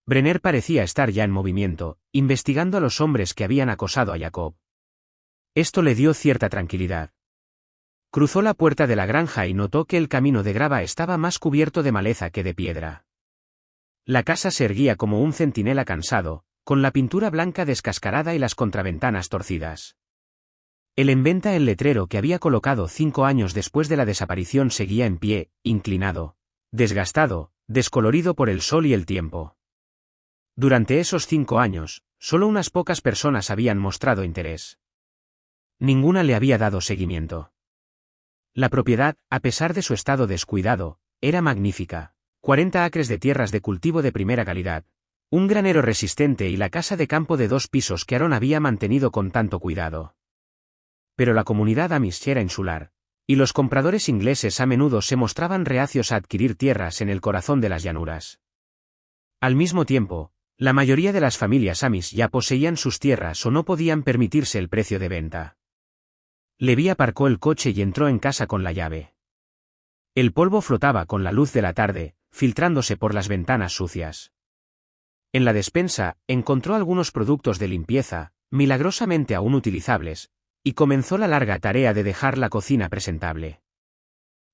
Brenner parecía estar ya en movimiento, investigando a los hombres que habían acosado a Jacob. Esto le dio cierta tranquilidad. Cruzó la puerta de la granja y notó que el camino de grava estaba más cubierto de maleza que de piedra. La casa se erguía como un centinela cansado, con la pintura blanca descascarada y las contraventanas torcidas. En venta el letrero que había colocado 5 años después de la desaparición seguía en pie, inclinado, desgastado, descolorido por el sol y el tiempo. Durante esos 5 años, solo unas pocas personas habían mostrado interés. Ninguna le había dado seguimiento. La propiedad, a pesar de su estado descuidado, era magnífica. 40 acres de tierras de cultivo de primera calidad, un granero resistente y la casa de campo de 2 pisos que Aaron había mantenido con tanto cuidado. Pero la comunidad Amish era insular, y los compradores ingleses a menudo se mostraban reacios a adquirir tierras en el corazón de las llanuras. Al mismo tiempo, la mayoría de las familias Amish ya poseían sus tierras o no podían permitirse el precio de venta. Levi aparcó el coche y entró en casa con la llave. El polvo flotaba con la luz de la tarde, filtrándose por las ventanas sucias. En la despensa, encontró algunos productos de limpieza, milagrosamente aún utilizables, y comenzó la larga tarea de dejar la cocina presentable.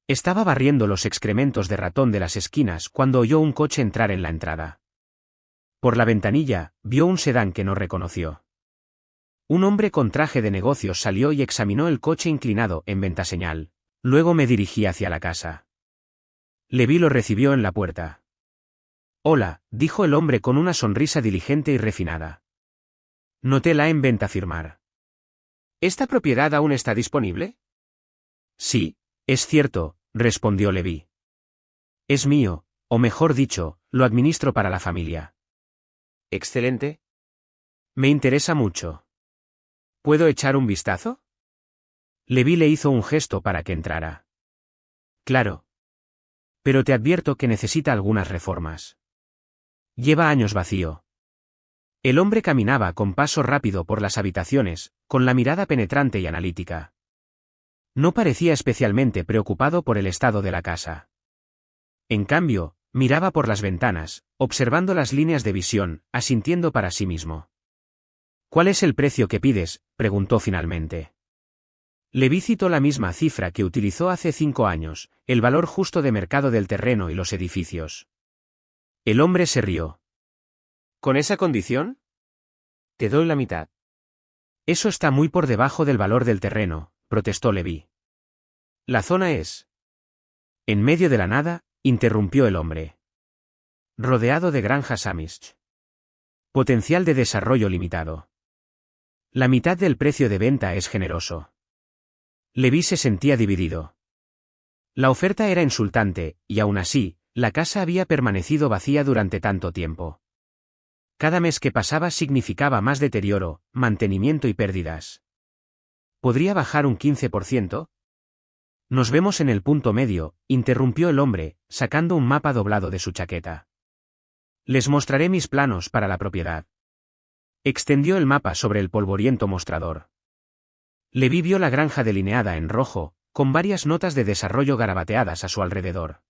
Estaba barriendo los excrementos de ratón de las esquinas cuando oyó un coche entrar en la entrada. Por la ventanilla, vio un sedán que no reconoció. Un hombre con traje de negocios salió y examinó el coche inclinado en ventaseñal. Luego me dirigí hacia la casa. Levi lo recibió en la puerta. Hola, dijo el hombre con una sonrisa diligente y refinada. Noté la en venta firmar. ¿Esta propiedad aún está disponible? Sí, es cierto, respondió Levi. Es mío, o mejor dicho, lo administro para la familia. Excelente. Me interesa mucho. ¿Puedo echar un vistazo? Levi le hizo un gesto para que entrara. Claro. Pero te advierto que necesita algunas reformas. Lleva años vacío. El hombre caminaba con paso rápido por las habitaciones, con la mirada penetrante y analítica. No parecía especialmente preocupado por el estado de la casa. En cambio, miraba por las ventanas, observando las líneas de visión, asintiendo para sí mismo. ¿Cuál es el precio que pides?, preguntó finalmente. Levi citó la misma cifra que utilizó hace 5 años, el valor justo de mercado del terreno y los edificios. El hombre se rió. ¿Con esa condición? Te doy la mitad. Eso está muy por debajo del valor del terreno, protestó Levi. La zona es... En medio de la nada, interrumpió el hombre. Rodeado de granjas Amish. Potencial de desarrollo limitado. La mitad del precio de venta es generoso. Levi se sentía dividido. La oferta era insultante, y aún así, la casa había permanecido vacía durante tanto tiempo. Cada mes que pasaba significaba más deterioro, mantenimiento y pérdidas. ¿Podría bajar un 15%? Nos vemos en el punto medio, interrumpió el hombre, sacando un mapa doblado de su chaqueta. Les mostraré mis planos para la propiedad. Extendió el mapa sobre el polvoriento mostrador. Levi vio la granja delineada en rojo, con varias notas de desarrollo garabateadas a su alrededor.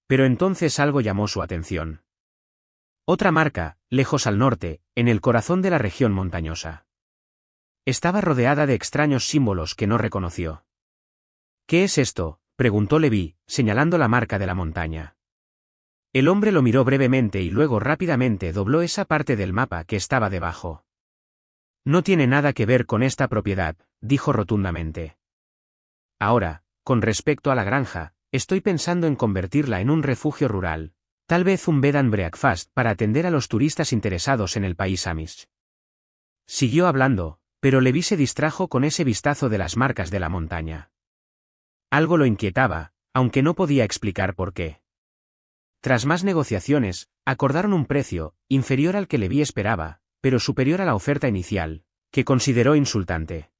Pero entonces algo llamó su atención. Otra marca, lejos al norte, en el corazón de la región montañosa. Estaba rodeada de extraños símbolos que no reconoció. ¿Qué es esto?, preguntó Levi, señalando la marca de la montaña. El hombre lo miró brevemente y luego rápidamente dobló esa parte del mapa que estaba debajo. No tiene nada que ver con esta propiedad, dijo rotundamente. Ahora, con respecto a la granja, estoy pensando en convertirla en un refugio rural, tal vez un bed and breakfast para atender a los turistas interesados en el país Amish. Siguió hablando, pero Levi se distrajo con ese vistazo de las marcas de la montaña. Algo lo inquietaba, aunque no podía explicar por qué. Tras más negociaciones, acordaron un precio, inferior al que Levi esperaba, pero superior a la oferta inicial, que consideró insultante.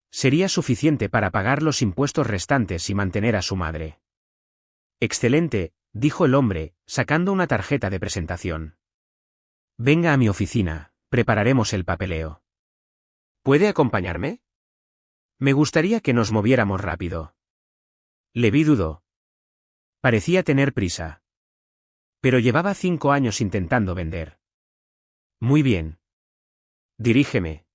Sería suficiente para pagar los impuestos restantes y mantener a su madre. Excelente, dijo el hombre, sacando una tarjeta de presentación. Venga a mi oficina, prepararemos el papeleo. ¿Puede acompañarme? Me gustaría que nos moviéramos rápido. Levi dudó. Parecía tener prisa. Pero llevaba 5 años intentando vender. Muy bien. Dirígeme.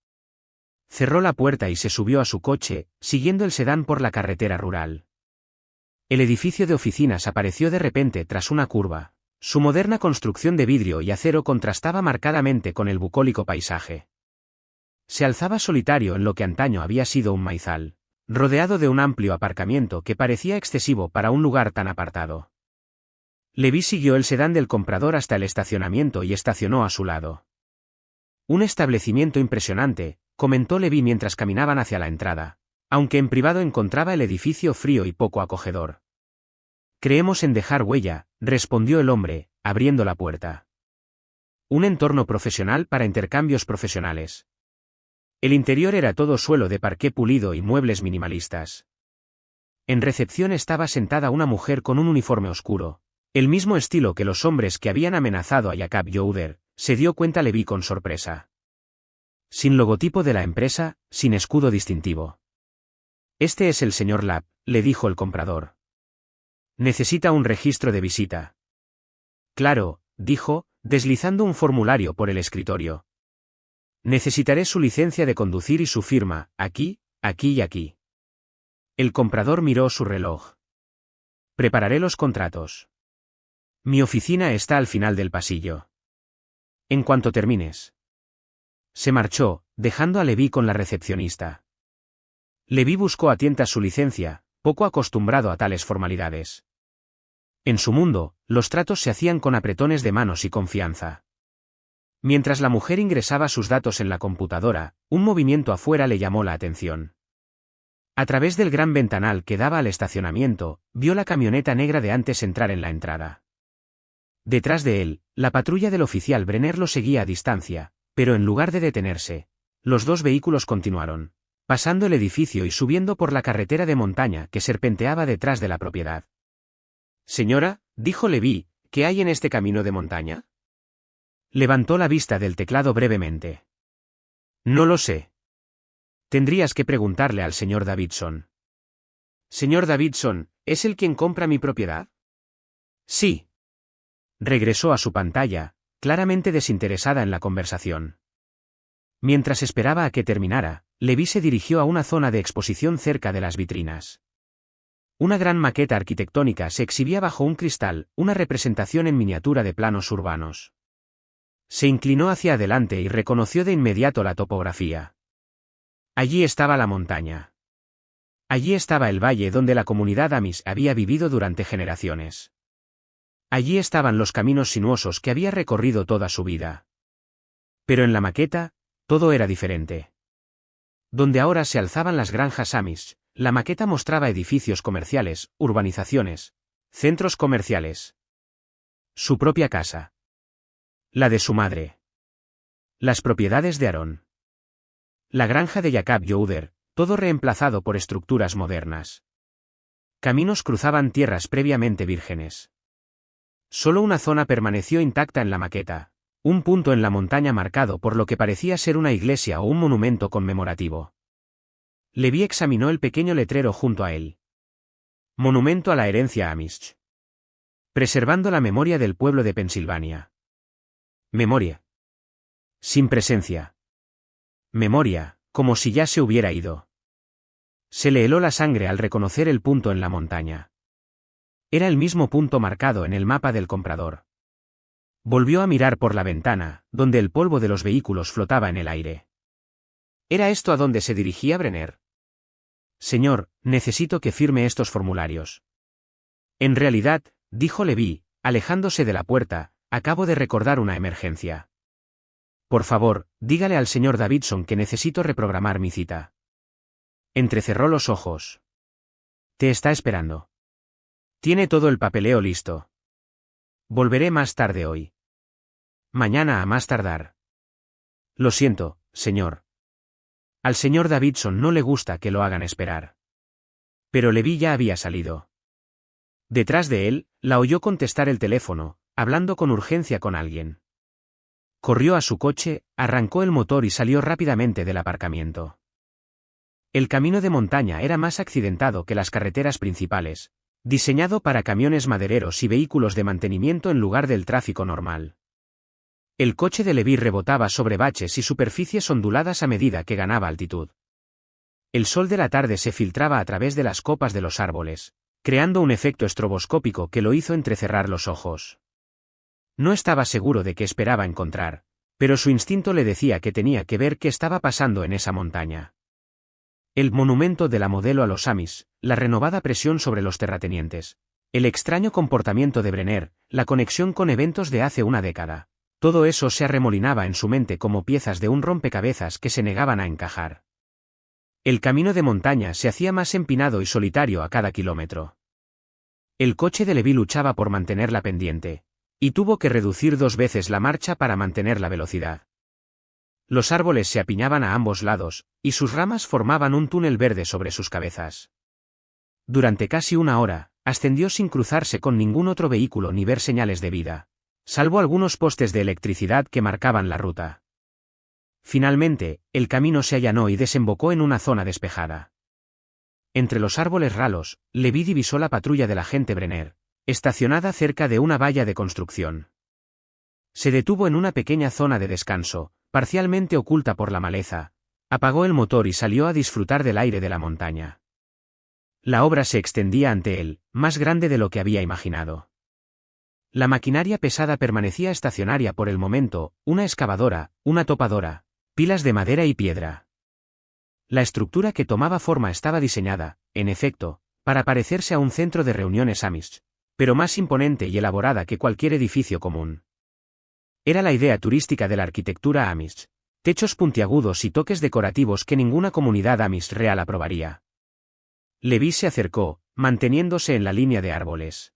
Cerró la puerta y se subió a su coche, siguiendo el sedán por la carretera rural. El edificio de oficinas apareció de repente tras una curva. Su moderna construcción de vidrio y acero contrastaba marcadamente con el bucólico paisaje. Se alzaba solitario en lo que antaño había sido un maizal, rodeado de un amplio aparcamiento que parecía excesivo para un lugar tan apartado. Levi siguió el sedán del comprador hasta el estacionamiento y estacionó a su lado. Un establecimiento impresionante, comentó Levi mientras caminaban hacia la entrada, aunque en privado encontraba el edificio frío y poco acogedor. Creemos en dejar huella, respondió el hombre, abriendo la puerta. Un entorno profesional para intercambios profesionales. El interior era todo suelo de parqué pulido y muebles minimalistas. En recepción estaba sentada una mujer con un uniforme oscuro, el mismo estilo que los hombres que habían amenazado a Jacob Youder, se dio cuenta Levi con sorpresa. Sin logotipo de la empresa, sin escudo distintivo. Este es el señor Lapp, le dijo el comprador. Necesita un registro de visita. Claro, dijo, deslizando un formulario por el escritorio. Necesitaré su licencia de conducir y su firma, aquí, aquí y aquí. El comprador miró su reloj. Prepararé los contratos. Mi oficina está al final del pasillo. En cuanto termines. Se marchó, dejando a Levi con la recepcionista. Levi buscó a tientas su licencia, poco acostumbrado a tales formalidades. En su mundo, los tratos se hacían con apretones de manos y confianza. Mientras la mujer ingresaba sus datos en la computadora, un movimiento afuera le llamó la atención. A través del gran ventanal que daba al estacionamiento, vio la camioneta negra de antes entrar en la entrada. Detrás de él, la patrulla del oficial Brenner lo seguía a distancia, pero en lugar de detenerse, los dos vehículos continuaron, pasando el edificio y subiendo por la carretera de montaña que serpenteaba detrás de la propiedad. Señora, dijo Levi, ¿qué hay en este camino de montaña? Levantó la vista del teclado brevemente. No lo sé. Tendrías que preguntarle al señor Davidson. Señor Davidson, ¿es él quien compra mi propiedad? Sí. Regresó a su pantalla, claramente desinteresada en la conversación. Mientras esperaba a que terminara, Levi se dirigió a una zona de exposición cerca de las vitrinas. Una gran maqueta arquitectónica se exhibía bajo un cristal, una representación en miniatura de planos urbanos. Se inclinó hacia adelante y reconoció de inmediato la topografía. Allí estaba la montaña. Allí estaba el valle donde la comunidad Amish había vivido durante generaciones. Allí estaban los caminos sinuosos que había recorrido toda su vida. Pero en la maqueta, todo era diferente. Donde ahora se alzaban las granjas Amish, la maqueta mostraba edificios comerciales, urbanizaciones, centros comerciales. Su propia casa. La de su madre. Las propiedades de Aaron. La granja de Jacob Youder, todo reemplazado por estructuras modernas. Caminos cruzaban tierras previamente vírgenes. Solo una zona permaneció intacta en la maqueta, un punto en la montaña marcado por lo que parecía ser una iglesia o un monumento conmemorativo. Levi examinó el pequeño letrero junto a él. Monumento a la herencia Amish. Preservando la memoria del pueblo de Pensilvania. Memoria. Sin presencia. Memoria, como si ya se hubiera ido. Se le heló la sangre al reconocer el punto en la montaña. Era el mismo punto marcado en el mapa del comprador. Volvió a mirar por la ventana, donde el polvo de los vehículos flotaba en el aire. ¿Era esto a donde se dirigía Brenner? Señor, necesito que firme estos formularios. En realidad, dijo Levi, alejándose de la puerta, acabo de recordar una emergencia. Por favor, dígale al señor Davidson que necesito reprogramar mi cita. Entrecerró los ojos. Te está esperando. Tiene todo el papeleo listo. Volveré más tarde hoy. Mañana a más tardar. Lo siento, señor. Al señor Davidson no le gusta que lo hagan esperar. Pero Levi ya había salido. Detrás de él, la oyó contestar el teléfono, hablando con urgencia con alguien. Corrió a su coche, arrancó el motor y salió rápidamente del aparcamiento. El camino de montaña era más accidentado que las carreteras principales, diseñado para camiones madereros y vehículos de mantenimiento en lugar del tráfico normal. El coche de Levi rebotaba sobre baches y superficies onduladas a medida que ganaba altitud. El sol de la tarde se filtraba a través de las copas de los árboles, creando un efecto estroboscópico que lo hizo entrecerrar los ojos. No estaba seguro de qué esperaba encontrar, pero su instinto le decía que tenía que ver qué estaba pasando en esa montaña. El monumento de la modelo a los Amish, la renovada presión sobre los terratenientes, el extraño comportamiento de Brenner, la conexión con eventos de hace una década. Todo eso se arremolinaba en su mente como piezas de un rompecabezas que se negaban a encajar. El camino de montaña se hacía más empinado y solitario a cada kilómetro. El coche de Levi luchaba por mantener la pendiente, y tuvo que reducir 2 veces la marcha para mantener la velocidad. Los árboles se apiñaban a ambos lados, y sus ramas formaban un túnel verde sobre sus cabezas. Durante casi una hora, ascendió sin cruzarse con ningún otro vehículo ni ver señales de vida, salvo algunos postes de electricidad que marcaban la ruta. Finalmente, el camino se allanó y desembocó en una zona despejada. Entre los árboles ralos, Levi divisó la patrulla del agente Brenner, estacionada cerca de una valla de construcción. Se detuvo en una pequeña zona de descanso, parcialmente oculta por la maleza, apagó el motor y salió a disfrutar del aire de la montaña. La obra se extendía ante él, más grande de lo que había imaginado. La maquinaria pesada permanecía estacionaria por el momento, una excavadora, una topadora, pilas de madera y piedra. La estructura que tomaba forma estaba diseñada, en efecto, para parecerse a un centro de reuniones Amish, pero más imponente y elaborada que cualquier edificio común. Era la idea turística de la arquitectura Amish, techos puntiagudos y toques decorativos que ninguna comunidad Amish real aprobaría. Levi se acercó, manteniéndose en la línea de árboles.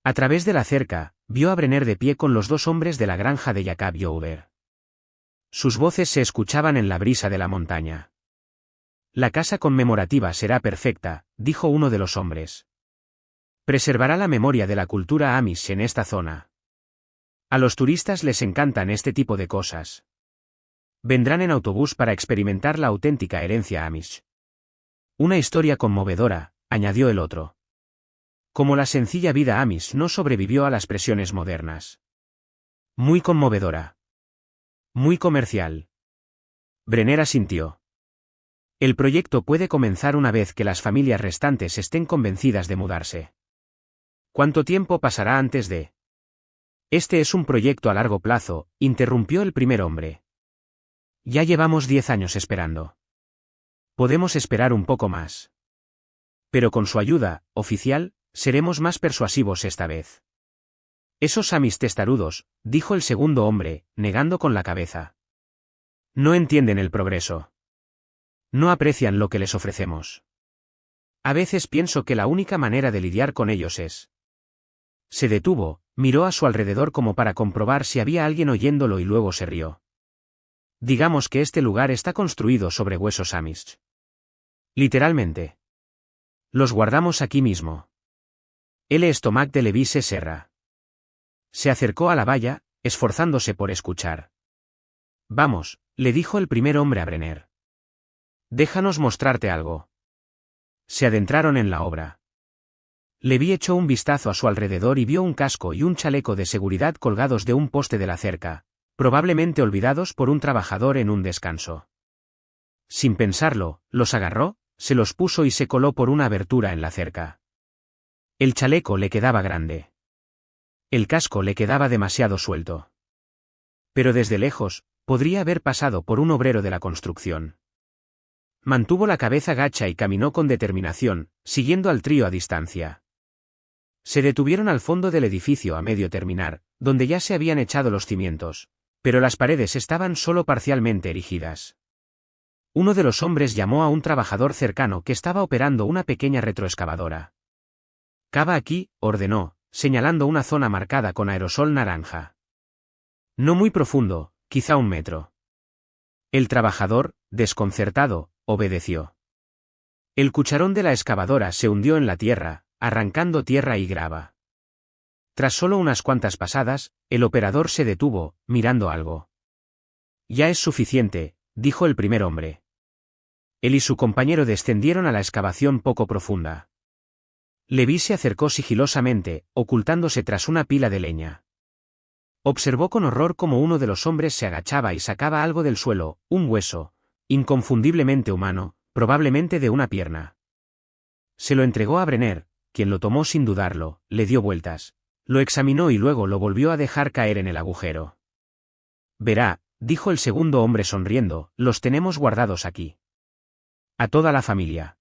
A través de la cerca, vio a Brenner de pie con los 2 hombres de la granja de Jacob Youber. Sus voces se escuchaban en la brisa de la montaña. La casa conmemorativa será perfecta, dijo uno de los hombres. Preservará la memoria de la cultura Amish en esta zona. A los turistas les encantan este tipo de cosas. Vendrán en autobús para experimentar la auténtica herencia Amish. Una historia conmovedora, añadió el otro. Como la sencilla vida Amish no sobrevivió a las presiones modernas. Muy conmovedora. Muy comercial. Brenner asintió. El proyecto puede comenzar una vez que las familias restantes estén convencidas de mudarse. ¿Cuánto tiempo pasará antes de? Este es un proyecto a largo plazo, interrumpió el primer hombre. Ya llevamos 10 años esperando. Podemos esperar un poco más. Pero con su ayuda, oficial, seremos más persuasivos esta vez. Esos Amish testarudos, dijo el segundo hombre, negando con la cabeza. No entienden el progreso. No aprecian lo que les ofrecemos. A veces pienso que la única manera de lidiar con ellos es. Se detuvo, miró a su alrededor como para comprobar si había alguien oyéndolo y luego se rió. Digamos que este lugar está construido sobre huesos Amish. Literalmente. Los guardamos aquí mismo. El estómago de Levi se cerra. Se acercó a la valla, esforzándose por escuchar. Vamos, le dijo el primer hombre a Brenner. Déjanos mostrarte algo. Se adentraron en la obra. Levi echó un vistazo a su alrededor y vio un casco y un chaleco de seguridad colgados de un poste de la cerca, probablemente olvidados por un trabajador en un descanso. Sin pensarlo, los agarró, se los puso y se coló por una abertura en la cerca. El chaleco le quedaba grande. El casco le quedaba demasiado suelto. Pero desde lejos, podría haber pasado por un obrero de la construcción. Mantuvo la cabeza gacha y caminó con determinación, siguiendo al trío a distancia. Se detuvieron al fondo del edificio a medio terminar, donde ya se habían echado los cimientos, pero las paredes estaban solo parcialmente erigidas. Uno de los hombres llamó a un trabajador cercano que estaba operando una pequeña retroexcavadora. «Cava aquí», ordenó, señalando una zona marcada con aerosol naranja. No muy profundo, quizá 1 metro. El trabajador, desconcertado, obedeció. El cucharón de la excavadora se hundió en la tierra, arrancando tierra y grava. Tras solo unas cuantas pasadas, el operador se detuvo, mirando algo. «Ya es suficiente», dijo el primer hombre. Él y su compañero descendieron a la excavación poco profunda. Levi se acercó sigilosamente, ocultándose tras una pila de leña. Observó con horror cómo uno de los hombres se agachaba y sacaba algo del suelo, un hueso, inconfundiblemente humano, probablemente de una pierna. Se lo entregó a Brenner, quien lo tomó sin dudarlo, le dio vueltas, lo examinó y luego lo volvió a dejar caer en el agujero. «Verá», dijo el segundo hombre sonriendo, «los tenemos guardados aquí. A toda la familia.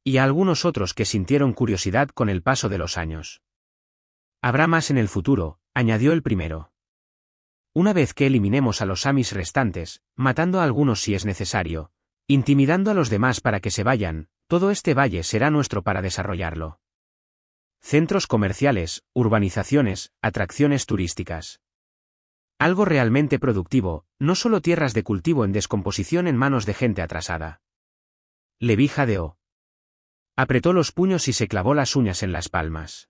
Y a algunos otros que sintieron curiosidad con el paso de los años. Habrá más en el futuro», añadió el primero. «Una vez que eliminemos a los Amis restantes, matando a algunos si es necesario, intimidando a los demás para que se vayan, todo este valle será nuestro para desarrollarlo. Centros comerciales, urbanizaciones, atracciones turísticas. Algo realmente productivo, no solo tierras de cultivo en descomposición en manos de gente atrasada». Levi jadeó. Apretó los puños y se clavó las uñas en las palmas.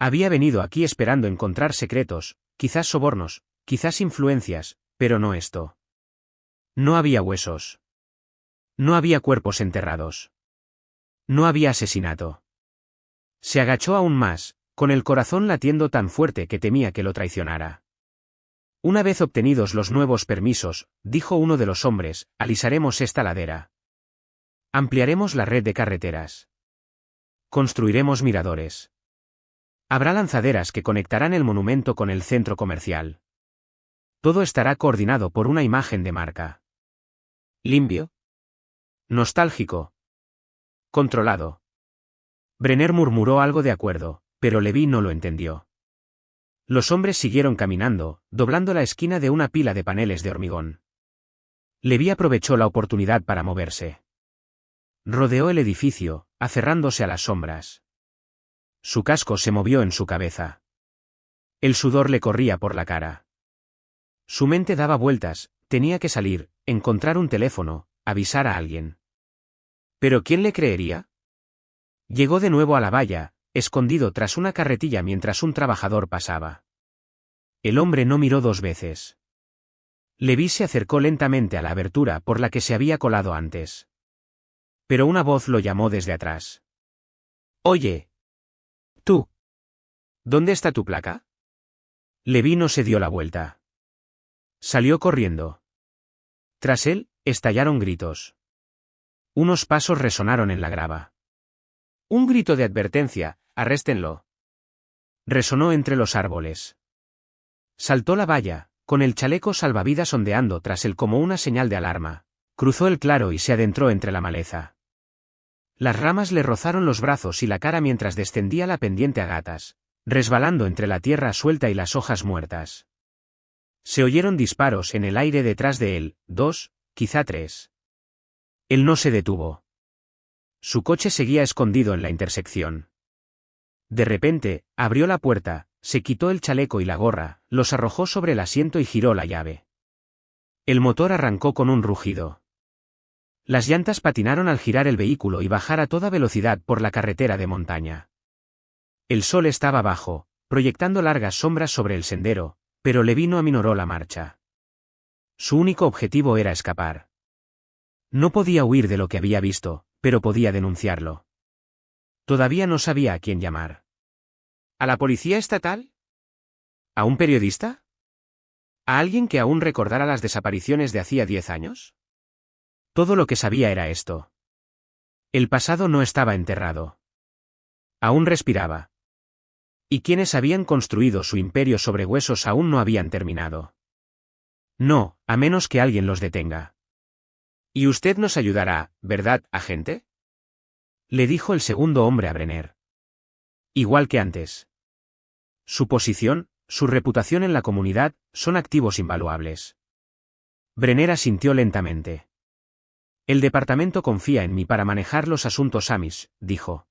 Había venido aquí esperando encontrar secretos, quizás sobornos, quizás influencias, pero no esto. No había huesos. No había cuerpos enterrados. No había asesinato. Se agachó aún más, con el corazón latiendo tan fuerte que temía que lo traicionara. «Una vez obtenidos los nuevos permisos», dijo uno de los hombres, «alisaremos esta ladera. Ampliaremos la red de carreteras. Construiremos miradores. Habrá lanzaderas que conectarán el monumento con el centro comercial. Todo estará coordinado por una imagen de marca. Limpio. Nostálgico. Controlado». Brenner murmuró algo de acuerdo, pero Levi no lo entendió. Los hombres siguieron caminando, doblando la esquina de una pila de paneles de hormigón. Levi aprovechó la oportunidad para moverse. Rodeó el edificio, aferrándose a las sombras. Su casco se movió en su cabeza. El sudor le corría por la cara. Su mente daba vueltas, tenía que salir, encontrar un teléfono, avisar a alguien. ¿Pero quién le creería? Llegó de nuevo a la valla, escondido tras una carretilla mientras un trabajador pasaba. El hombre no miró 2 veces. Levi se acercó lentamente a la abertura por la que se había colado antes. Pero una voz lo llamó desde atrás. «Oye. Tú. ¿Dónde está tu placa?» Levi no se dio la vuelta. Salió corriendo. Tras él, estallaron gritos. Unos pasos resonaron en la grava. Un grito de advertencia: «¡Arréstenlo!». Resonó entre los árboles. Saltó la valla, con el chaleco salvavidas ondeando tras él como una señal de alarma. Cruzó el claro y se adentró entre la maleza. Las ramas le rozaron los brazos y la cara mientras descendía la pendiente a gatas, resbalando entre la tierra suelta y las hojas muertas. Se oyeron disparos en el aire detrás de él, 2, quizá 3. Él no se detuvo. Su coche seguía escondido en la intersección. De repente, abrió la puerta, se quitó el chaleco y la gorra, los arrojó sobre el asiento y giró la llave. El motor arrancó con un rugido. Las llantas patinaron al girar el vehículo y bajar a toda velocidad por la carretera de montaña. El sol estaba bajo, proyectando largas sombras sobre el sendero, pero Levi no aminoró la marcha. Su único objetivo era escapar. No podía huir de lo que había visto, pero podía denunciarlo. Todavía no sabía a quién llamar. ¿A la policía estatal? ¿A un periodista? ¿A alguien que aún recordara las desapariciones de hacía 10 años? Todo lo que sabía era esto. El pasado no estaba enterrado. Aún respiraba. Y quienes habían construido su imperio sobre huesos aún no habían terminado. No, a menos que alguien los detenga. Y usted nos ayudará, ¿verdad, agente? Le dijo el segundo hombre a Brenner. Igual que antes. Su posición, su reputación en la comunidad, son activos invaluables. Brenner asintió lentamente. El departamento confía en mí para manejar los asuntos Amish, dijo.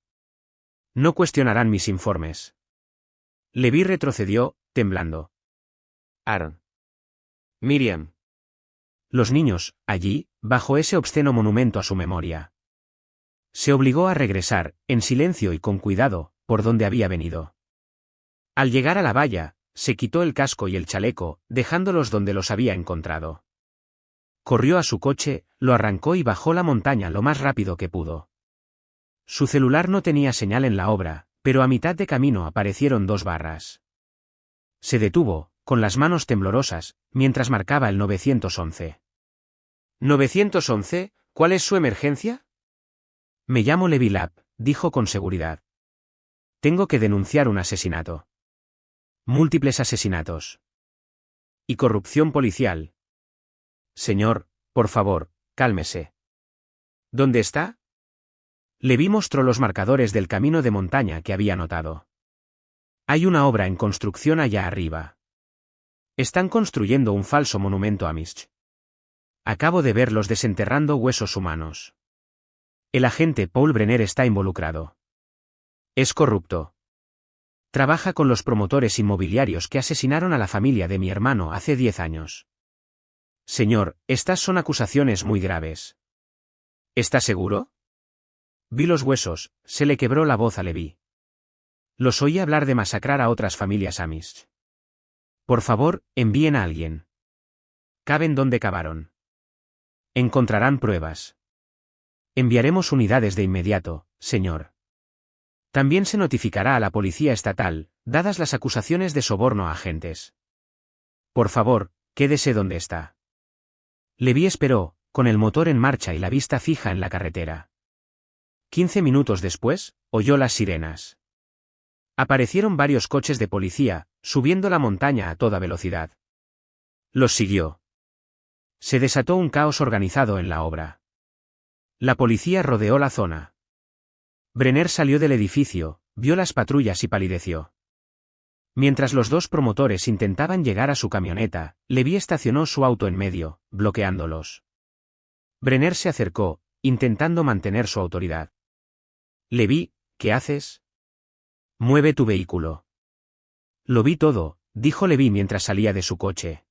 No cuestionarán mis informes. Levi retrocedió, temblando. Aaron. Miriam. Los niños, allí, bajo ese obsceno monumento a su memoria. Se obligó a regresar, en silencio y con cuidado, por donde había venido. Al llegar a la valla, se quitó el casco y el chaleco, dejándolos donde los había encontrado. Corrió a su coche, lo arrancó y bajó la montaña lo más rápido que pudo. Su celular no tenía señal en la obra, pero a mitad de camino aparecieron 2 barras. Se detuvo, con las manos temblorosas, mientras marcaba el 911. ¿911? ¿Cuál es su emergencia? Me llamo Levi Lapp, dijo con seguridad. Tengo que denunciar un asesinato. Múltiples asesinatos. Y corrupción policial. Señor, por favor, cálmese. ¿Dónde está? Levi mostró los marcadores del camino de montaña que había notado. Hay una obra en construcción allá arriba. Están construyendo un falso monumento Amish. Acabo de verlos desenterrando huesos humanos. El agente Paul Brenner está involucrado. Es corrupto. Trabaja con los promotores inmobiliarios que asesinaron a la familia de mi hermano hace 10 años. Señor, estas son acusaciones muy graves. ¿Está seguro? Vi los huesos, se le quebró la voz a Levi. Los oí hablar de masacrar a otras familias Amish. Por favor, envíen a alguien. Caben donde cavaron. Encontrarán pruebas. Enviaremos unidades de inmediato, señor. También se notificará a la policía estatal, dadas las acusaciones de soborno a agentes. Por favor, quédese donde está. Levi esperó, con el motor en marcha y la vista fija en la carretera. 15 minutos después, oyó las sirenas. Aparecieron varios coches de policía, subiendo la montaña a toda velocidad. Los siguió. Se desató un caos organizado en la obra. La policía rodeó la zona. Brenner salió del edificio, vio las patrullas y palideció. Mientras los 2 promotores intentaban llegar a su camioneta, Levi estacionó su auto en medio, bloqueándolos. Brenner se acercó, intentando mantener su autoridad. Levi, ¿qué haces? Mueve tu vehículo. Lo vi todo, dijo Levi mientras salía de su coche.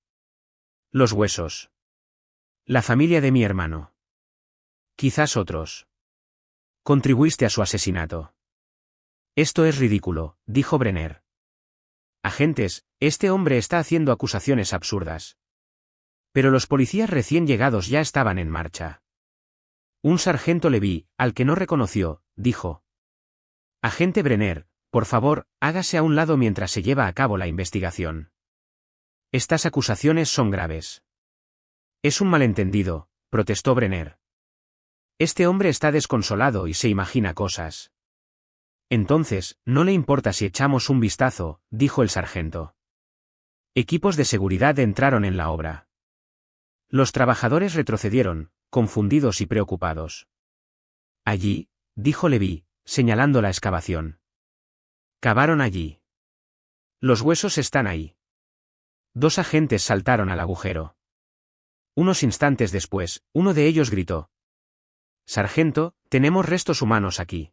Los huesos. La familia de mi hermano. Quizás otros. Contribuiste a su asesinato. Esto es ridículo, dijo Brenner. Agentes, este hombre está haciendo acusaciones absurdas. Pero los policías recién llegados ya estaban en marcha. Un sargento Levi, al que no reconoció, dijo. Agente Brenner, por favor, hágase a un lado mientras se lleva a cabo la investigación. Estas acusaciones son graves. Es un malentendido, protestó Brenner. Este hombre está desconsolado y se imagina cosas. Entonces, no le importa si echamos un vistazo, dijo el sargento. Equipos de seguridad entraron en la obra. Los trabajadores retrocedieron, confundidos y preocupados. Allí, dijo Levi, señalando la excavación. Cavaron allí. Los huesos están ahí. 2 agentes saltaron al agujero. Unos instantes después, uno de ellos gritó. Sargento, tenemos restos humanos aquí.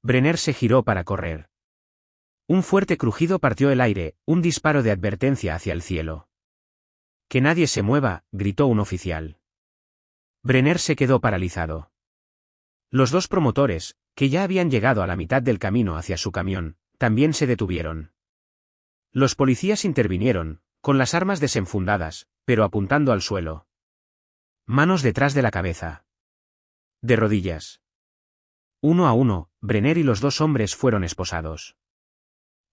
Brenner se giró para correr. Un fuerte crujido partió el aire, un disparo de advertencia hacia el cielo. Que nadie se mueva, gritó un oficial. Brenner se quedó paralizado. Los dos promotores, que ya habían llegado a la mitad del camino hacia su camión, también se detuvieron. Los policías intervinieron, con las armas desenfundadas, pero apuntando al suelo. Manos detrás de la cabeza. De rodillas. Uno a uno, Brenner y los dos hombres fueron esposados.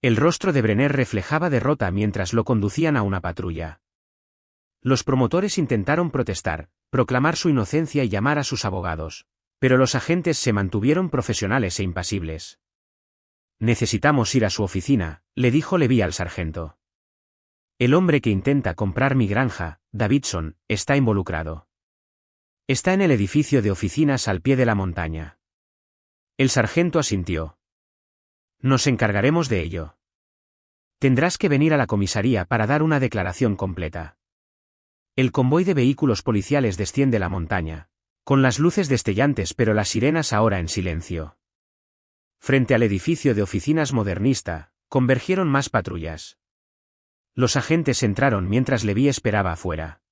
El rostro de Brenner reflejaba derrota mientras lo conducían a una patrulla. Los promotores intentaron protestar, proclamar su inocencia y llamar a sus abogados, pero los agentes se mantuvieron profesionales e impasibles. Necesitamos ir a su oficina, le dijo Levy al sargento. El hombre que intenta comprar mi granja, Davidson, está involucrado. Está en el edificio de oficinas al pie de la montaña. El sargento asintió. Nos encargaremos de ello. Tendrás que venir a la comisaría para dar una declaración completa. El convoy de vehículos policiales desciende la montaña, con las luces destellantes pero las sirenas ahora en silencio. Frente al edificio de oficinas modernista, convergieron más patrullas. Los agentes entraron mientras Levy esperaba afuera.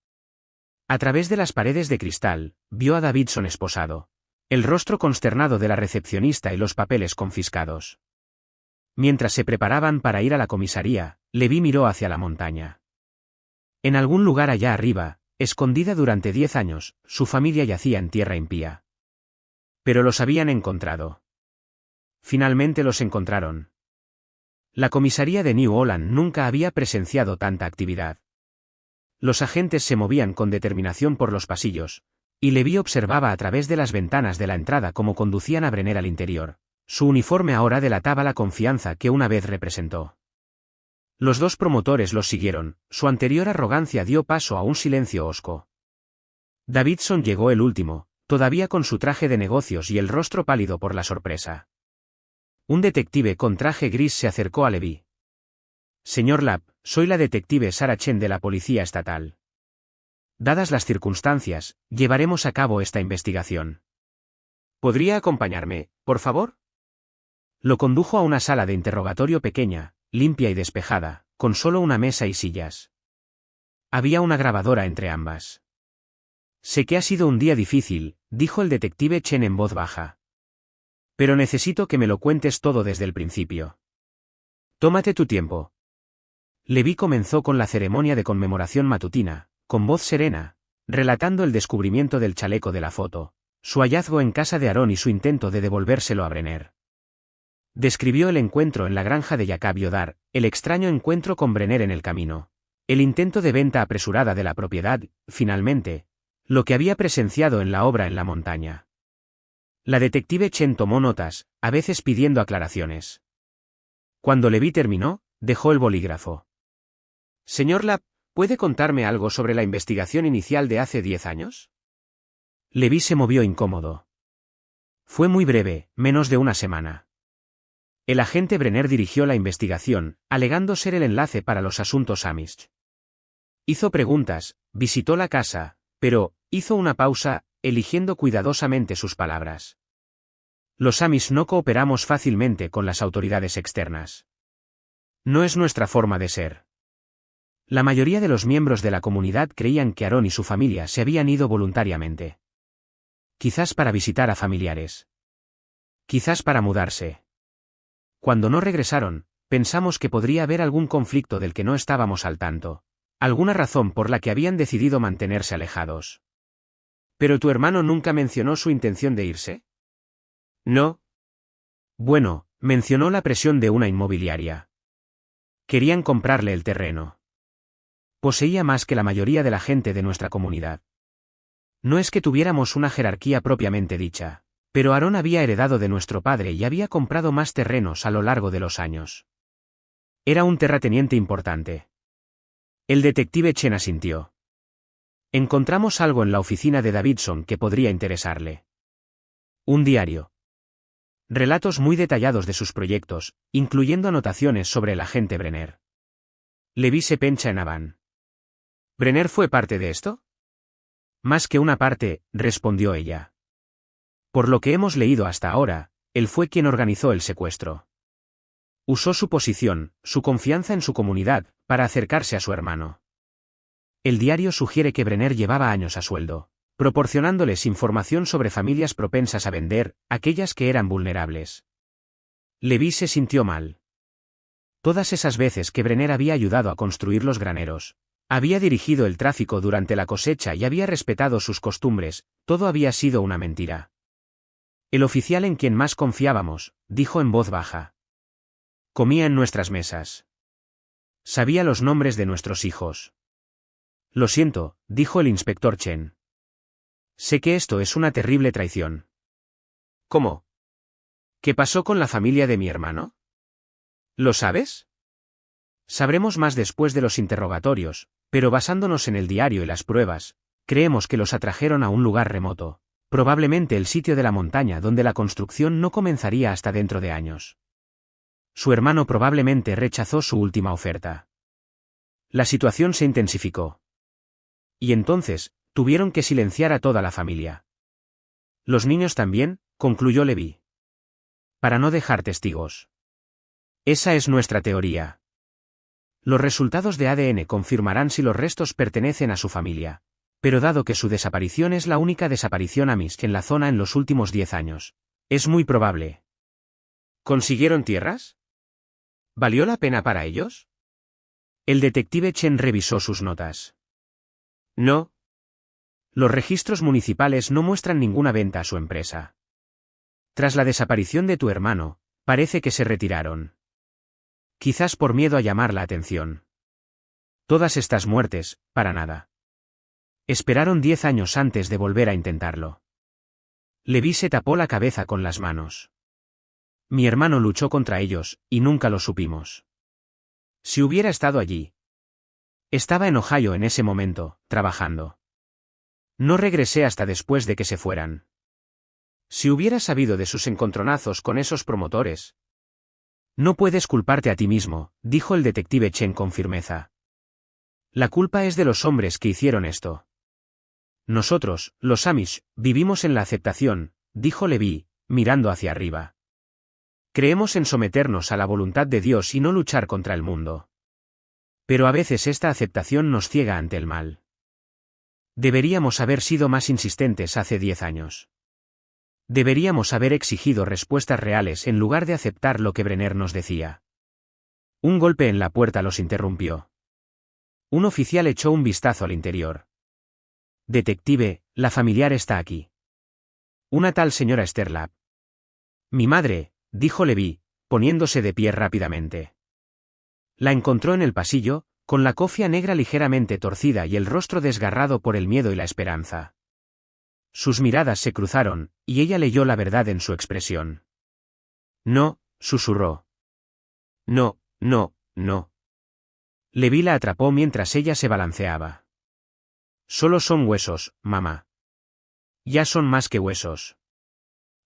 A través de las paredes de cristal, vio a Davidson esposado, el rostro consternado de la recepcionista y los papeles confiscados. Mientras se preparaban para ir a la comisaría, Levy miró hacia la montaña. En algún lugar allá arriba, escondida durante 10 años, su familia yacía en tierra impía. Pero los habían encontrado. Finalmente los encontraron. La comisaría de New Holland nunca había presenciado tanta actividad. Los agentes se movían con determinación por los pasillos, y Levy observaba a través de las ventanas de la entrada cómo conducían a Brenner al interior. Su uniforme ahora delataba la confianza que una vez representó. Los dos promotores los siguieron, su anterior arrogancia dio paso a un silencio hosco. Davidson llegó el último, todavía con su traje de negocios y el rostro pálido por la sorpresa. Un detective con traje gris se acercó a Levy. Señor Lapp, soy la detective Sarah Chen de la Policía Estatal. Dadas las circunstancias, llevaremos a cabo esta investigación. ¿Podría acompañarme, por favor? Lo condujo a una sala de interrogatorio pequeña, limpia y despejada, con solo una mesa y sillas. Había una grabadora entre ambas. Sé que ha sido un día difícil, dijo el detective Chen en voz baja. Pero necesito que me lo cuentes todo desde el principio. Tómate tu tiempo. Levy comenzó con la ceremonia de conmemoración matutina, con voz serena, relatando el descubrimiento del chaleco de la foto, su hallazgo en casa de Aaron y su intento de devolvérselo a Brenner. Describió el encuentro en la granja de Jacob Yodar, el extraño encuentro con Brenner en el camino, el intento de venta apresurada de la propiedad, finalmente, lo que había presenciado en la obra en la montaña. La detective Chen tomó notas, a veces pidiendo aclaraciones. Cuando Levy terminó, dejó el bolígrafo. Señor Lapp, ¿puede contarme algo sobre la investigación inicial de hace 10 años? Levy se movió incómodo. Fue muy breve, menos de una semana. El agente Brenner dirigió la investigación, alegando ser el enlace para los asuntos Amish. Hizo preguntas, visitó la casa, pero hizo una pausa, eligiendo cuidadosamente sus palabras. Los Amish no cooperamos fácilmente con las autoridades externas. No es nuestra forma de ser. La mayoría de los miembros de la comunidad creían que Aaron y su familia se habían ido voluntariamente. Quizás para visitar a familiares. Quizás para mudarse. Cuando no regresaron, pensamos que podría haber algún conflicto del que no estábamos al tanto, alguna razón por la que habían decidido mantenerse alejados. ¿Pero tu hermano nunca mencionó su intención de irse? No. Bueno, mencionó la presión de una inmobiliaria. Querían comprarle el terreno. Poseía más que la mayoría de la gente de nuestra comunidad. No es que tuviéramos una jerarquía propiamente dicha, pero Aaron había heredado de nuestro padre y había comprado más terrenos a lo largo de los años. Era un terrateniente importante. El detective Chen asintió. Encontramos algo en la oficina de Davidson que podría interesarle. Un diario. Relatos muy detallados de sus proyectos, incluyendo anotaciones sobre el agente Brenner. Levy se pencha en Avan. ¿Brenner fue parte de esto? Más que una parte, respondió ella. Por lo que hemos leído hasta ahora, él fue quien organizó el secuestro. Usó su posición, su confianza en su comunidad, para acercarse a su hermano. El diario sugiere que Brenner llevaba años a sueldo, proporcionándoles información sobre familias propensas a vender, aquellas que eran vulnerables. Levi se sintió mal. Todas esas veces que Brenner había ayudado a construir los graneros, había dirigido el tráfico durante la cosecha y había respetado sus costumbres, todo había sido una mentira. El oficial en quien más confiábamos, dijo en voz baja. Comía en nuestras mesas. Sabía los nombres de nuestros hijos. Lo siento, dijo el inspector Chen. Sé que esto es una terrible traición. ¿Cómo? ¿Qué pasó con la familia de mi hermano? ¿Lo sabes? Sabremos más después de los interrogatorios, pero basándonos en el diario y las pruebas, creemos que los atrajeron a un lugar remoto, probablemente el sitio de la montaña donde la construcción no comenzaría hasta dentro de años. Su hermano probablemente rechazó su última oferta. La situación se intensificó. Y entonces, tuvieron que silenciar a toda la familia. Los niños también, concluyó Levi. Para no dejar testigos. Esa es nuestra teoría. Los resultados de ADN confirmarán si los restos pertenecen a su familia, pero dado que su desaparición es la única desaparición Amish en la zona en los últimos 10 años, es muy probable. ¿Consiguieron tierras? ¿Valió la pena para ellos? El detective Chen revisó sus notas. No. Los registros municipales no muestran ninguna venta a su empresa. Tras la desaparición de tu hermano, parece que se retiraron. Quizás por miedo a llamar la atención. Todas estas muertes, para nada. Esperaron 10 años antes de volver a intentarlo. Levi se tapó la cabeza con las manos. Mi hermano luchó contra ellos, y nunca lo supimos. Si hubiera estado allí. Estaba en Ohio en ese momento, trabajando. No regresé hasta después de que se fueran. Si hubiera sabido de sus encontronazos con esos promotores. No puedes culparte a ti mismo, dijo el detective Chen con firmeza. La culpa es de los hombres que hicieron esto. Nosotros, los Amish, vivimos en la aceptación, dijo Levi, mirando hacia arriba. Creemos en someternos a la voluntad de Dios y no luchar contra el mundo. Pero a veces esta aceptación nos ciega ante el mal. Deberíamos haber sido más insistentes hace 10 años. Deberíamos haber exigido respuestas reales en lugar de aceptar lo que Brenner nos decía. Un golpe en la puerta los interrumpió. Un oficial echó un vistazo al interior. Detective, la familiar está aquí. Una tal señora Sterlap. Mi madre, dijo Levi, poniéndose de pie rápidamente. La encontró en el pasillo, con la cofia negra ligeramente torcida y el rostro desgarrado por el miedo y la esperanza. Sus miradas se cruzaron, y ella leyó la verdad en su expresión. No, susurró. No, no, no. Levi la atrapó mientras ella se balanceaba. Solo son huesos, mamá. Ya son más que huesos.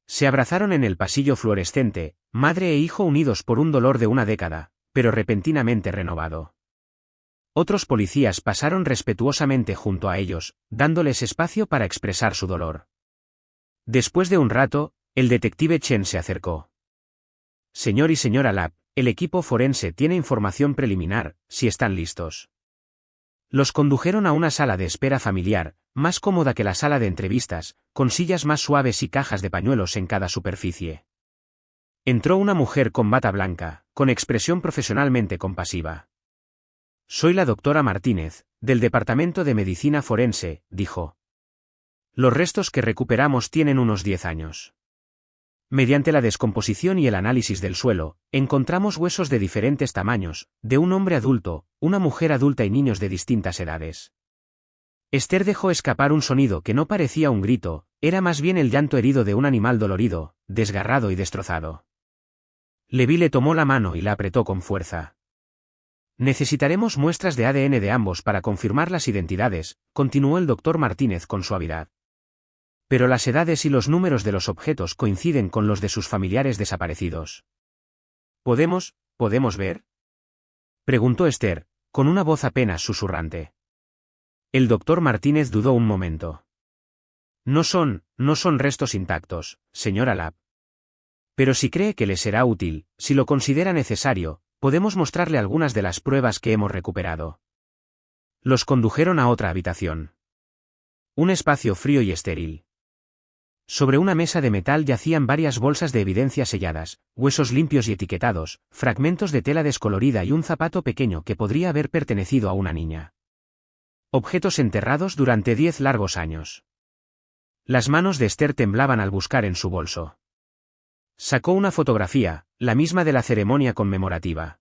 Se abrazaron en el pasillo fluorescente, madre e hijo unidos por un dolor de una década, pero repentinamente renovado. Otros policías pasaron respetuosamente junto a ellos, dándoles espacio para expresar su dolor. Después de un rato, el detective Chen se acercó. Señor y señora Lap, el equipo forense tiene información preliminar, si están listos. Los condujeron a una sala de espera familiar, más cómoda que la sala de entrevistas, con sillas más suaves y cajas de pañuelos en cada superficie. Entró una mujer con bata blanca, con expresión profesionalmente compasiva. Soy la doctora Martínez, del Departamento de Medicina Forense, dijo. Los restos que recuperamos tienen unos 10 años. Mediante la descomposición y el análisis del suelo, encontramos huesos de diferentes tamaños, de un hombre adulto, una mujer adulta y niños de distintas edades. Esther dejó escapar un sonido que no parecía un grito, era más bien el llanto herido de un animal dolorido, desgarrado y destrozado. Levi le tomó la mano y la apretó con fuerza. Necesitaremos muestras de ADN de ambos para confirmar las identidades, continuó el doctor Martínez con suavidad. Pero las edades y los números de los objetos coinciden con los de sus familiares desaparecidos. ¿Podemos ver? Preguntó Esther, con una voz apenas susurrante. El doctor Martínez dudó un momento. No son restos intactos, señora Lap. Pero si cree que le será útil, si lo considera necesario, podemos mostrarle algunas de las pruebas que hemos recuperado. Los condujeron a otra habitación. Un espacio frío y estéril. Sobre una mesa de metal yacían varias bolsas de evidencia selladas, huesos limpios y etiquetados, fragmentos de tela descolorida y un zapato pequeño que podría haber pertenecido a una niña. Objetos enterrados durante 10 largos años. Las manos de Esther temblaban al buscar en su bolso. Sacó una fotografía, la misma de la ceremonia conmemorativa.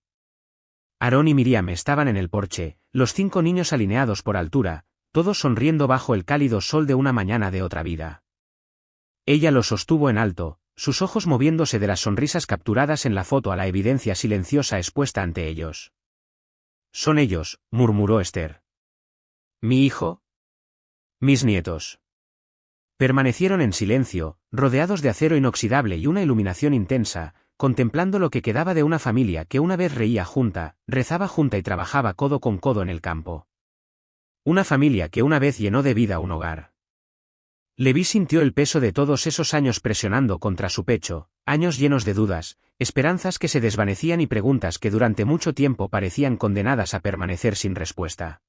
Aarón y Miriam estaban en el porche, los 5 niños alineados por altura, todos sonriendo bajo el cálido sol de una mañana de otra vida. Ella los sostuvo en alto, sus ojos moviéndose de las sonrisas capturadas en la foto a la evidencia silenciosa expuesta ante ellos. «Son ellos», murmuró Esther. «¿Mi hijo?» «Mis nietos». Permanecieron en silencio, rodeados de acero inoxidable y una iluminación intensa, contemplando lo que quedaba de una familia que una vez reía junta, rezaba junta y trabajaba codo con codo en el campo. Una familia que una vez llenó de vida un hogar. Leví sintió el peso de todos esos años presionando contra su pecho, años llenos de dudas, esperanzas que se desvanecían y preguntas que durante mucho tiempo parecían condenadas a permanecer sin respuesta.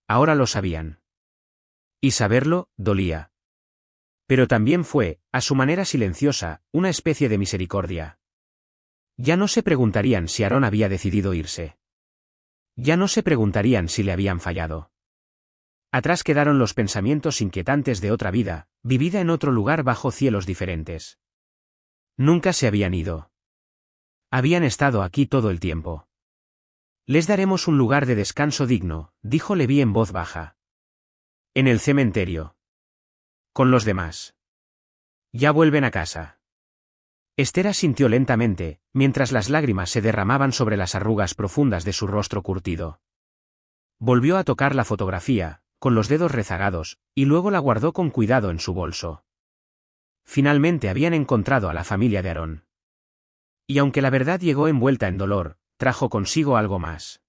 Ahora lo sabían. Y saberlo, dolía. Pero también fue, a su manera silenciosa, una especie de misericordia. Ya no se preguntarían si Aarón había decidido irse. Ya no se preguntarían si le habían fallado. Atrás quedaron los pensamientos inquietantes de otra vida, vivida en otro lugar bajo cielos diferentes. Nunca se habían ido. Habían estado aquí todo el tiempo. Les daremos un lugar de descanso digno, dijo Leví en voz baja. En el cementerio. Con los demás. Ya vuelven a casa. Esther asintió lentamente, mientras las lágrimas se derramaban sobre las arrugas profundas de su rostro curtido. Volvió a tocar la fotografía, con los dedos rezagados, y luego la guardó con cuidado en su bolso. Finalmente habían encontrado a la familia de Aarón. Y aunque la verdad llegó envuelta en dolor, trajo consigo algo más.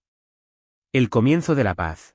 El comienzo de la paz.